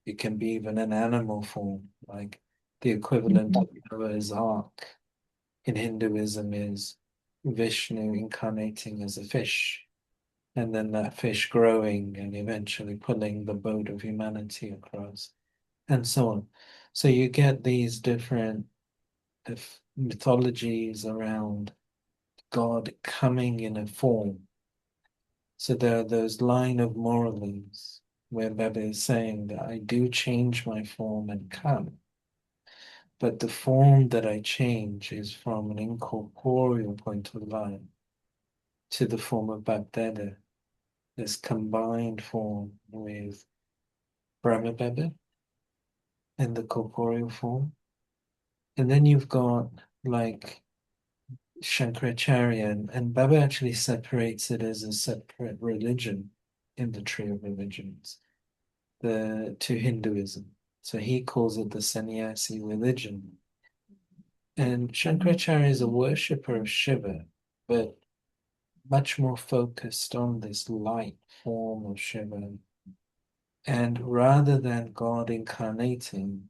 it can be even an animal form, like the equivalent of Noah's Ark in Hinduism is Vishnu incarnating as a fish, and then that fish growing and eventually pulling the boat of humanity across, and so on. So you get these different mythologies around God coming in a form. So there are those line of morals where Baba is saying that I do change my form and come, but the form that I change is from an incorporeal point of light to the form of Bapdada, this combined form with Brahma Baba in the corporeal form. And then you've got like Shankaracharya, and Baba actually separates it as a separate religion in the tree of religions, to Hinduism. So he calls it the sannyasi religion. And Shankaracharya is a worshipper of Shiva, but much more focused on this light form of Shiva. And rather than God incarnating,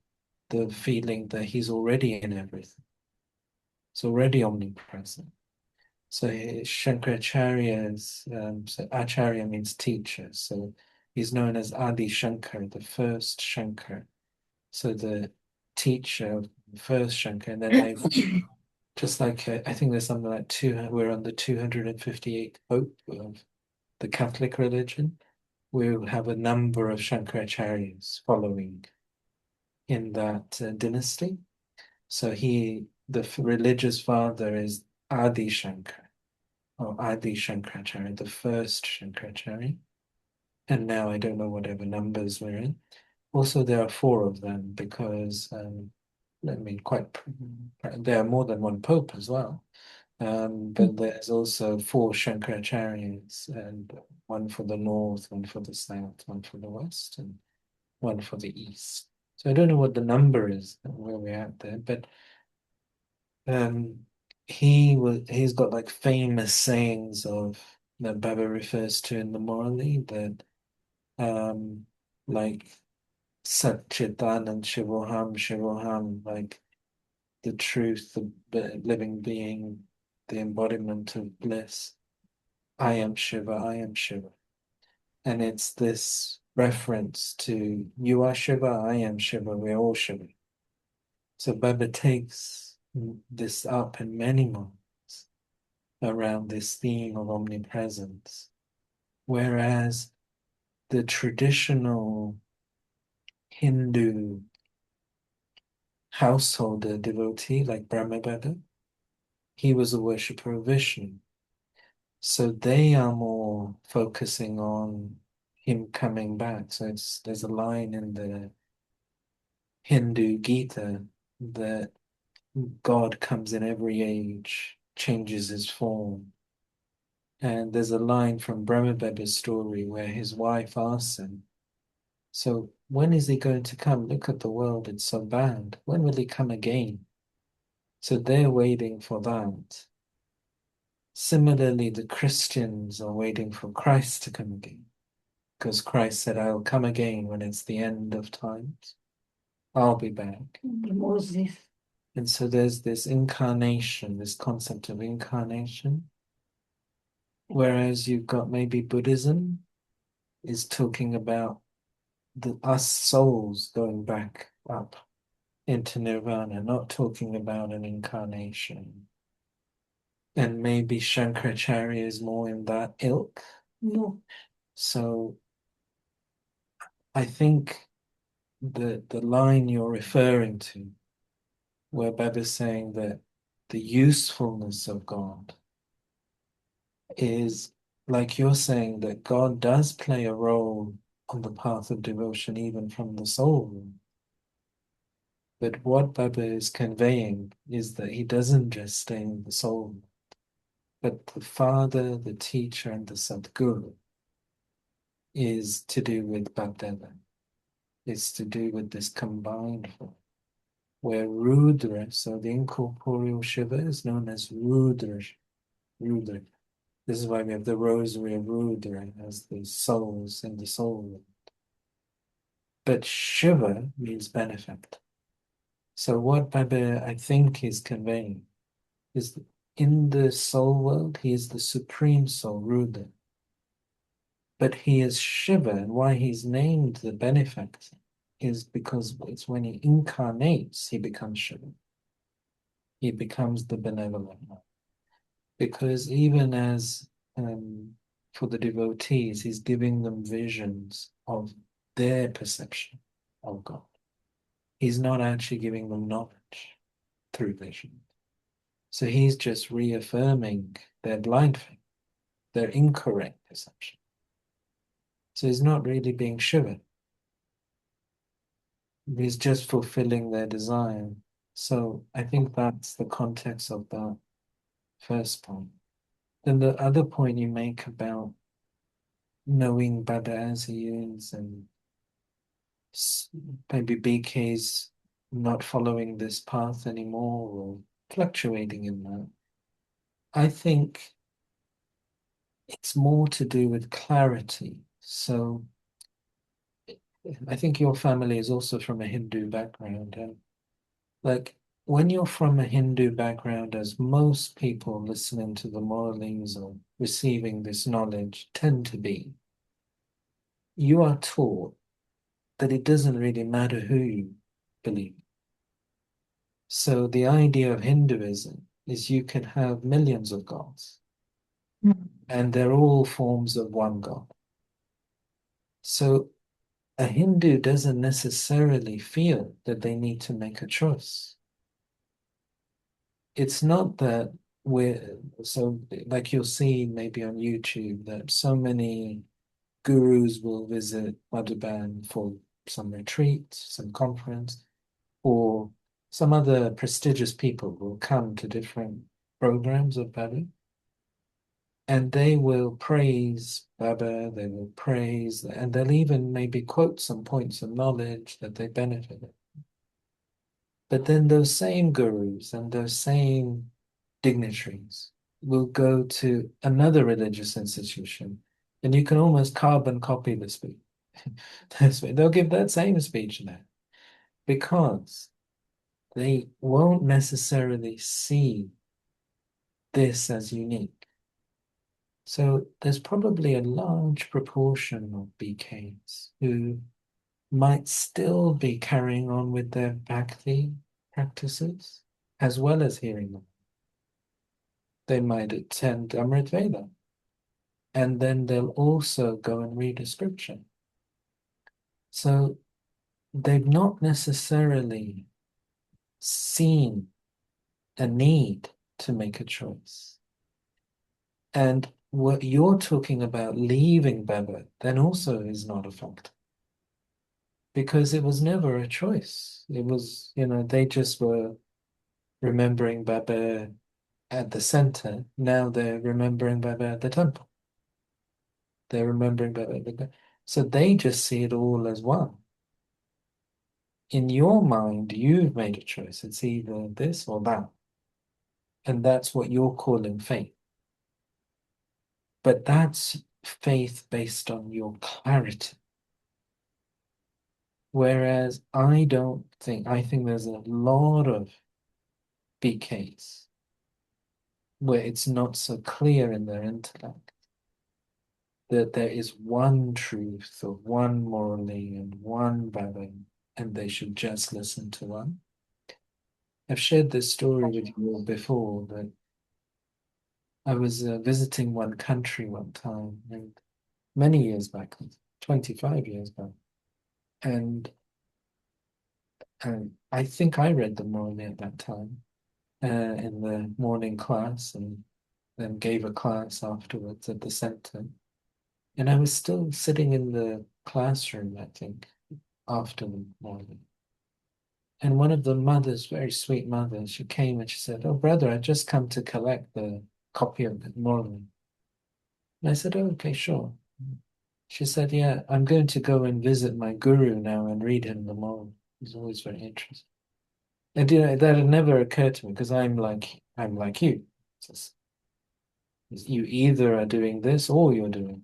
the feeling that he's already in everything, it's already omnipresent. So Shankaracharya's, so Acharya means teacher. So he's known as Adi Shankar, the first Shankar. So the teacher of the first Shankar, and then they just like I think there's something like we're on the 258th Pope of the Catholic religion. We'll have a number of Shankaracharyas following in that dynasty. So the religious father is Adi Shankar, or Adi Shankaracharya, the first Shankaracharya. And now I don't know whatever numbers we're in. Also, there are four of them because, I mean, there are more than one pope as well. But there's also 4 Shankaracharyas, and one for the north, one for the south, one for the west, and one for the east. So I don't know what the number is where we're at there, but he's got like famous sayings of that Baba refers to in the Morali, that like Sat Chitanand Shivoham Shivoham, like the truth, the living being, the embodiment of bliss. I am Shiva, I am Shiva. And it's this reference to you are Shiva, I am Shiva, we're all Shiva. So Baba takes this up in many moments around this theme of omnipresence. Whereas the traditional Hindu householder devotee like Brahma Baba, he was a worshipper of Vishnu. So they are more focusing on him coming back. So there's a line in the Hindu Gita that God comes in every age, changes his form. And there's a line from Brahma Baba's story where his wife asks him, so when is he going to come? Look at the world, it's so bad. When will he come again? So they're waiting for that. Similarly, the Christians are waiting for Christ to come again, because Christ said, I'll come again when it's the end of times. I'll be back. Moses. And so there's this incarnation, this concept of incarnation. Whereas you've got maybe Buddhism is talking about us souls going back up into nirvana, not talking about an incarnation. And maybe Shankaracharya is more in that ilk. No. So I think the line you're referring to, where Baba's saying that the usefulness of God is like you're saying that God does play a role on the path of devotion even from the soul. But what Baba is conveying is that he doesn't just stay in the soul, but the father, the teacher, and the Sadguru is to do with Bhakdeva. It's to do with this combined form, where Rudra, so the incorporeal Shiva is known as Rudra. Rudra. This is why we have the rosary of Rudra as the souls in the soul. But Shiva means benefactor. So what Baba, I think, is conveying is that in the soul world, he is the supreme soul, Rudra. But he is Shiva, and why he's named the benefactor is because it's when he incarnates, he becomes Shiva. He becomes the benevolent one. Because even as for the devotees, he's giving them visions of their perception of God. He's not actually giving them knowledge through vision. So he's just reaffirming their blind faith, their incorrect perception. So he's not really being Shiva. He's just fulfilling their desire. So I think that's the context of that first point. Then the other point you make about knowing Baba as he is, and maybe BK's not following this path anymore or fluctuating in that. I think it's more to do with clarity. So I think your family is also from a Hindu background. And like when you're from a Hindu background, as most people listening to the Moralings or receiving this knowledge tend to be, you are taught that it doesn't really matter who you believe. So the idea of Hinduism is you can have millions of gods, and they're all forms of one God. So a Hindu doesn't necessarily feel that they need to make a choice. It's not that we're so like you'll see maybe on YouTube that so many gurus will visit Madhuban for some retreat, some conference, or some other prestigious people will come to different programs of Baba, and they will praise Baba, they will praise, and they'll even maybe quote some points of knowledge that they benefited. But then those same gurus and those same dignitaries will go to another religious institution, and you can almost carbon copy the speech. They'll give that same speech there because they won't necessarily see this as unique. So there's probably a large proportion of BKs who might still be carrying on with their bhakti practices as well as hearing them. They might attend Amrit Veda, and then they'll also go and read a scripture. So they've not necessarily seen a need to make a choice. And what you're talking about leaving Baba then also is not a factor. Because it was never a choice. It was, they just were remembering Baba at the center. Now they're remembering Baba at the temple. They're remembering Baba at the. So they just see it all as one. In your mind, you've made a choice. It's either this or that. And that's what you're calling faith. But that's faith based on your clarity. Whereas I think there's a lot of BKs where it's not so clear in their intellect that there is one truth or one morally and one Baba, and they should just listen to one. I've shared this story with you all before that I was visiting one country one time, and many years back, 25 years back, and I think I read the morally at that time in the morning class, and then gave a class afterwards at the center. And I was still sitting in the classroom, I think, after the morning. And one of the mothers, very sweet mother, she came and she said, "Oh, brother, I just come to collect the copy of the morning." And I said, "Oh, okay, sure." She said, "Yeah, I'm going to go and visit my guru now and read him the morning." He's always very interesting. And that had never occurred to me because I'm like you. Just, you either are doing this or you're doing.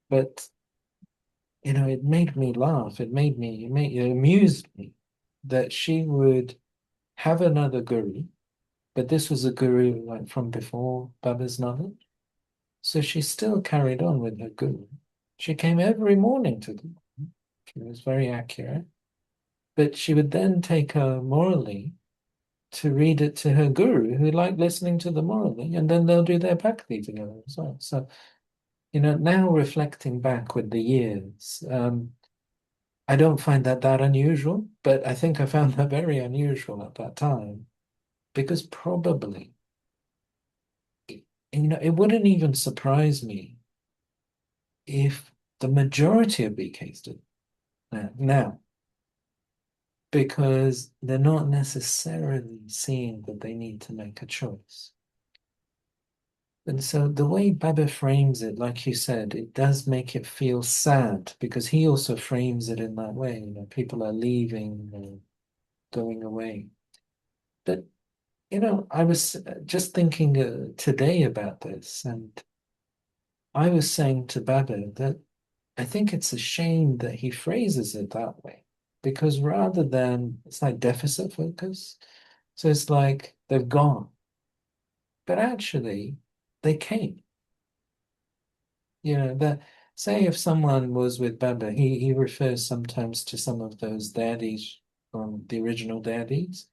But it made me laugh. It amused me that she would have another guru, but this was a guru like from before Baba's knowledge. So she still carried on with her guru. She came every morning to the. She was very accurate, but she would then take her morally to read it to her guru, who liked listening to the morally, and then they'll do their bhakti together as well. So, now reflecting back with the years, I don't find that unusual, but I think I found that very unusual at that time because probably, it wouldn't even surprise me if the majority of BKs did that now, because they're not necessarily seeing that they need to make a choice. And so the way Baba frames it, like you said, it does make it feel sad because he also frames it in that way. People are leaving or going away. But, I was just thinking today about this, and I was saying to Baba that I think it's a shame that he phrases it that way because rather than, it's like deficit focus. So it's like they've gone, but actually they came. That say if someone was with Baba, he refers sometimes to some of those daddies from the original daddies,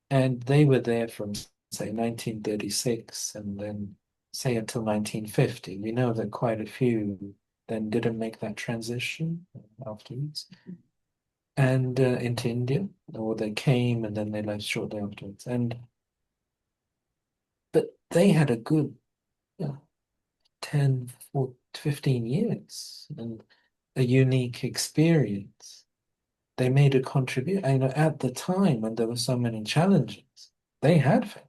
and they were there from say 1936 and then say until 1950. We know that quite a few then didn't make that transition afterwards, and into India, or they came and then they left shortly afterwards. But they had a good, 10, 14, 15 years and a unique experience. They made a contribution. At the time when there were so many challenges, they had faith.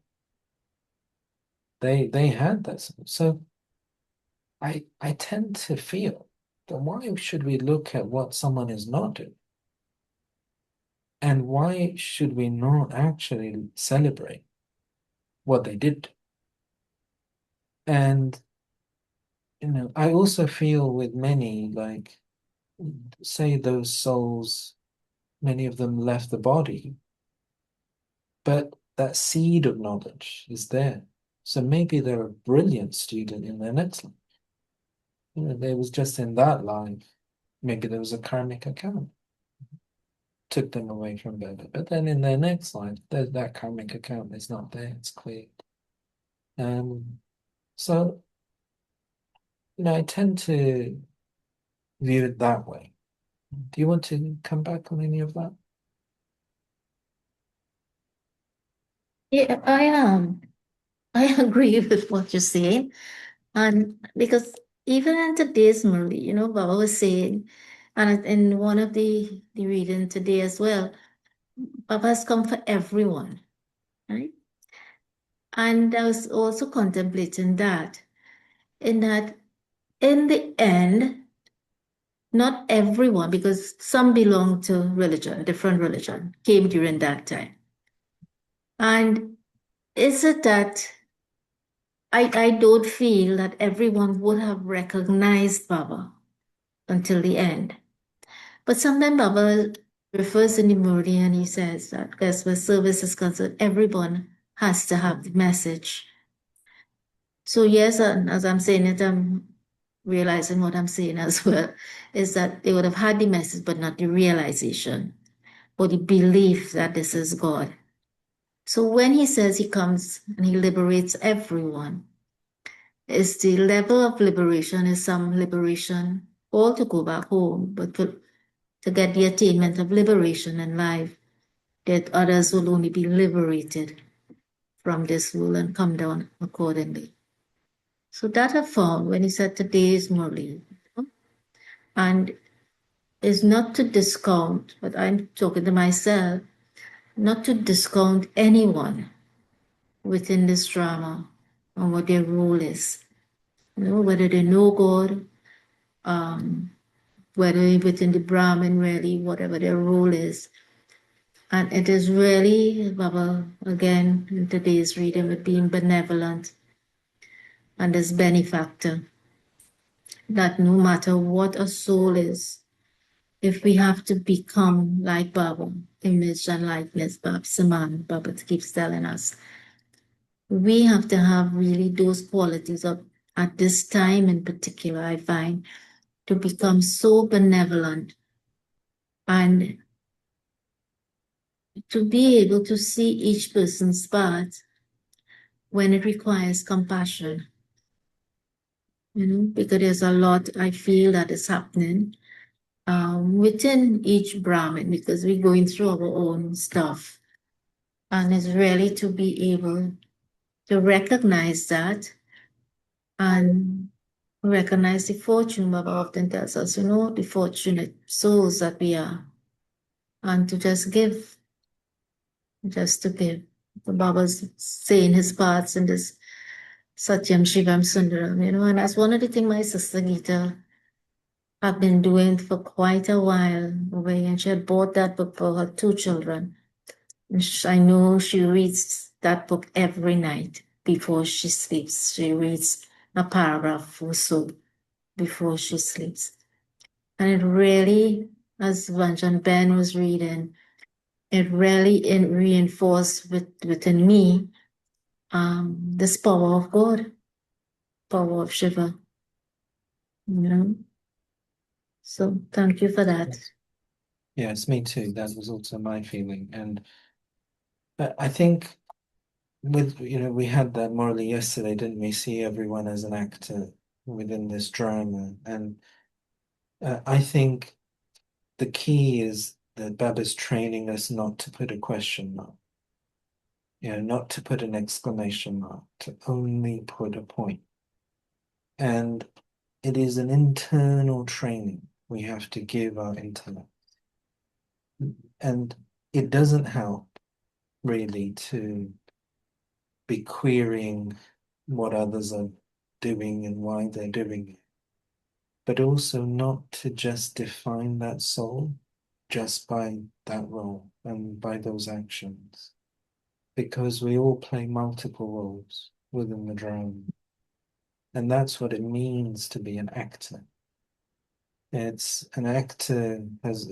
They had that. So I tend to feel that why should we look at what someone is not doing? And why should we not actually celebrate what they did do? And I also feel with many, like, say those souls, many of them left the body, but that seed of knowledge is there. So maybe they're a brilliant student in their next life. They was just in that life. Maybe there was a karmic account, took them away from better. But then in their next life, that karmic account is not there, it's cleared. So, I tend to view it that way. Do you want to come back on any of that? Yeah, I agree with what you're saying. And because even in today's movie, Baba was saying, and in one of the reading today as well, Baba has come for everyone, right? And I was also contemplating that, in the end, not everyone, because some belong to religion, a different religion, came during that time. And is it that I don't feel that everyone would have recognized Baba until the end. But sometimes Baba refers in the Murli and he says that as where service is concerned, everyone has to have the message. So yes, and as I'm saying it, I'm realizing what I'm saying as well, is that they would have had the message, but not the realization or the belief that this is God. So when he says he comes and he liberates everyone, is the level of liberation is some liberation all to go back home, but to get the attainment of liberation in life, that others will only be liberated from this rule and come down accordingly. So that I found when he said today is Murli, and is not to discount, but I'm talking to myself, not to discount anyone within this drama and what their role is. Whether they know God, whether within the Brahmin, really, whatever their role is. And it is really, Baba, again, in today's reading, with being benevolent and this benefactor, that no matter what a soul is, if we have to become like Baba, image and likeness, Baba Saman, Baba keeps telling us, we have to have really those qualities of, at this time in particular, I find, to become so benevolent and to be able to see each person's part when it requires compassion. Because there's a lot I feel that is happening within each Brahmin, because we're going through our own stuff. And it's really to be able to recognize that and recognize the fortune. Baba often tells us, the fortunate souls that we are, and to just give, just to give. The Baba's saying his parts in this Satyam Shivam Sundaram, and that's one of the things my sister Gita have been doing for quite a while away, and she had bought that book for her two children. And I know she reads that book every night before she sleeps. She reads a paragraph or so before she sleeps. And it really, as Vanjan Ben was reading, it really reinforced within me this power of God, power of Shiva. So thank you for that. Yes, me too. That was also my feeling. And I think we had that morally yesterday, didn't we? See everyone as an actor within this drama. And I think the key is that Baba's training us not to put a question mark, not to put an exclamation mark, to only put a point. And it is an internal training we have to give our intellect. And it doesn't help really to be querying what others are doing and why they're doing it, but also not to just define that soul just by that role and by those actions, because we all play multiple roles within the drama. And that's what it means to be an actor. It's an actor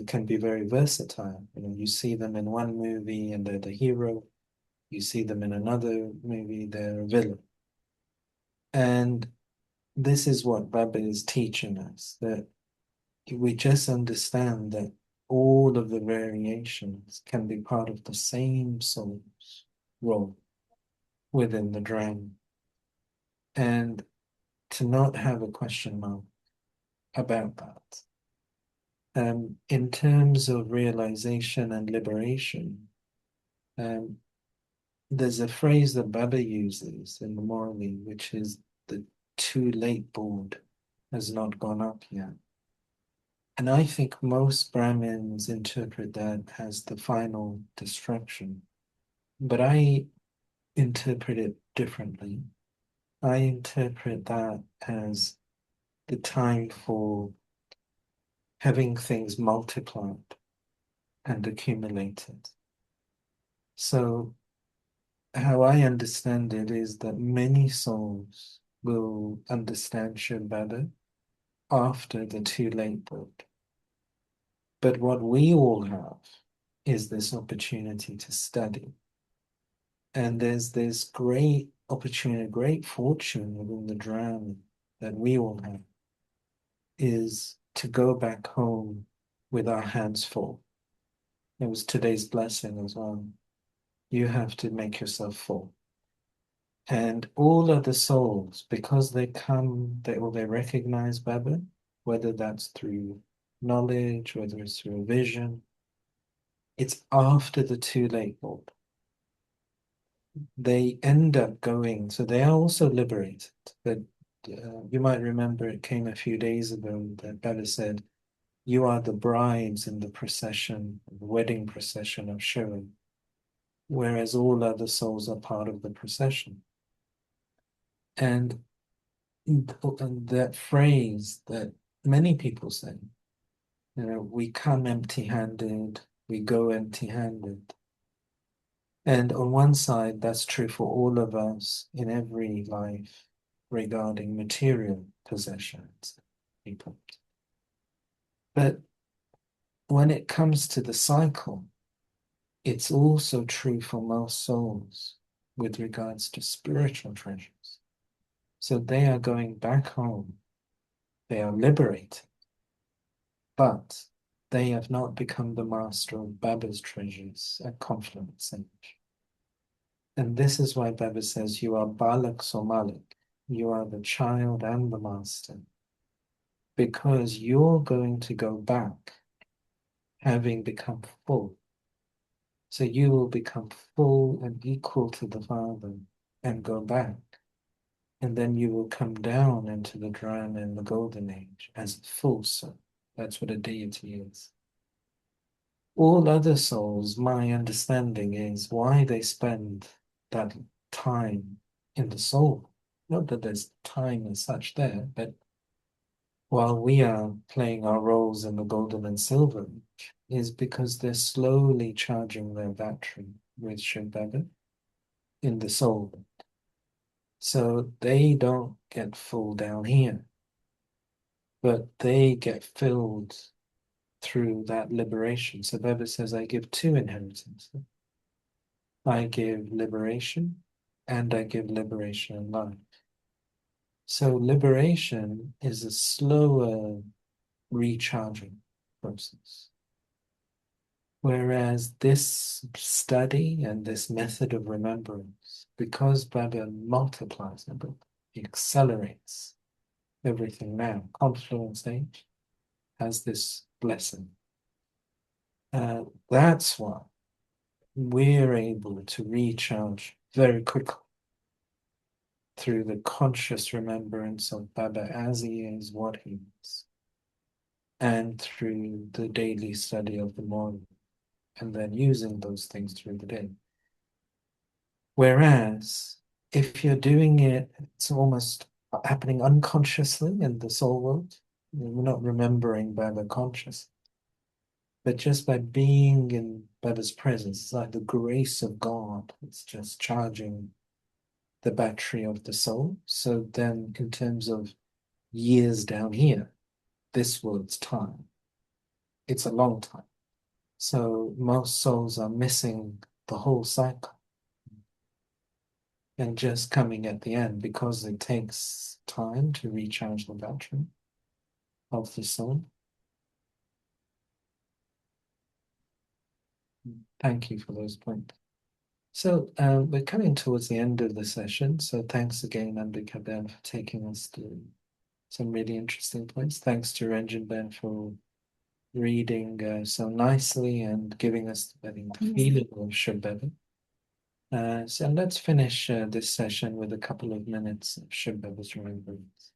can be very versatile. You see them in one movie and they're the hero. You see them in another movie, they're a villain. And this is what Baba is teaching us, that we just understand that all of the variations can be part of the same soul's role within the drama. And to not have a question mark about that. In terms of realization and liberation, there's a phrase that Baba uses in the Morali, which is the too late board has not gone up yet. And I think most Brahmins interpret that as the final destruction. But I interpret it differently. I interpret that as the time for having things multiplied and accumulated. So how I understand it is that many souls will understand Shambhala after the too late book. But what we all have is this opportunity to study. And there's this great opportunity, great fortune within the drama that we all have, is to go back home with our hands full. It was today's blessing as well. You have to make yourself full. And all other souls, because they recognize Baba, whether that's through knowledge, whether it's through a vision, it's after the too late board. They end up going, so they are also liberated. But you might remember it came a few days ago that Baba said, you are the brides in the procession, the wedding procession of Shiva, whereas all other souls are part of the procession. And that phrase that many people say, we come empty-handed, we go empty-handed. And on one side, that's true for all of us in every life regarding material possessions, people. But when it comes to the cycle, it's also true for most souls with regards to spiritual treasures. So they are going back home, they are liberated, but they have not become the master of Baba's treasures at confluence age. And this is why Baba says, you are Balak Somalik, you are the child and the master, because you're going to go back having become full. So you will become full and equal to the Father and go back. And then you will come down into the Dharana in the Golden Age as a full soul. That's what a deity is. All other souls, my understanding is why they spend that time in the soul. Not that there's time as such there, but while we are playing our roles in the golden and silver age, is because they're slowly charging their battery with Shiv Baba in the soul. So they don't get full down here, but they get filled through that liberation. So Baba says, I give two inheritances. I give liberation and I give liberation in life. So liberation is a slower recharging process. Whereas this study and this method of remembrance, because Baba multiplies it, he accelerates everything now. Confluence age has this blessing. That's why we're able to recharge very quickly through the conscious remembrance of Baba as he is, what he is, and through the daily study of the morning, and then using those things through the day. Whereas if you're doing it, it's almost happening unconsciously in the soul world. We're not remembering Baba conscious. But just by being in Baba's presence, it's like the grace of God. It's just charging the battery of the soul. So then, in terms of years down here, this world's time, it's a long time. So most souls are missing the whole cycle and just coming at the end because it takes time to recharge the battery of the soul. Thank you for those points. So we're coming towards the end of the session. So thanks again, Ambika Ben, for taking us to some really interesting points. Thanks to Ranjan Ben for reading so nicely and giving us, I think, the feeling of Shiv Baba. So let's finish this session with a couple of minutes of Shiv Baba's remembrance.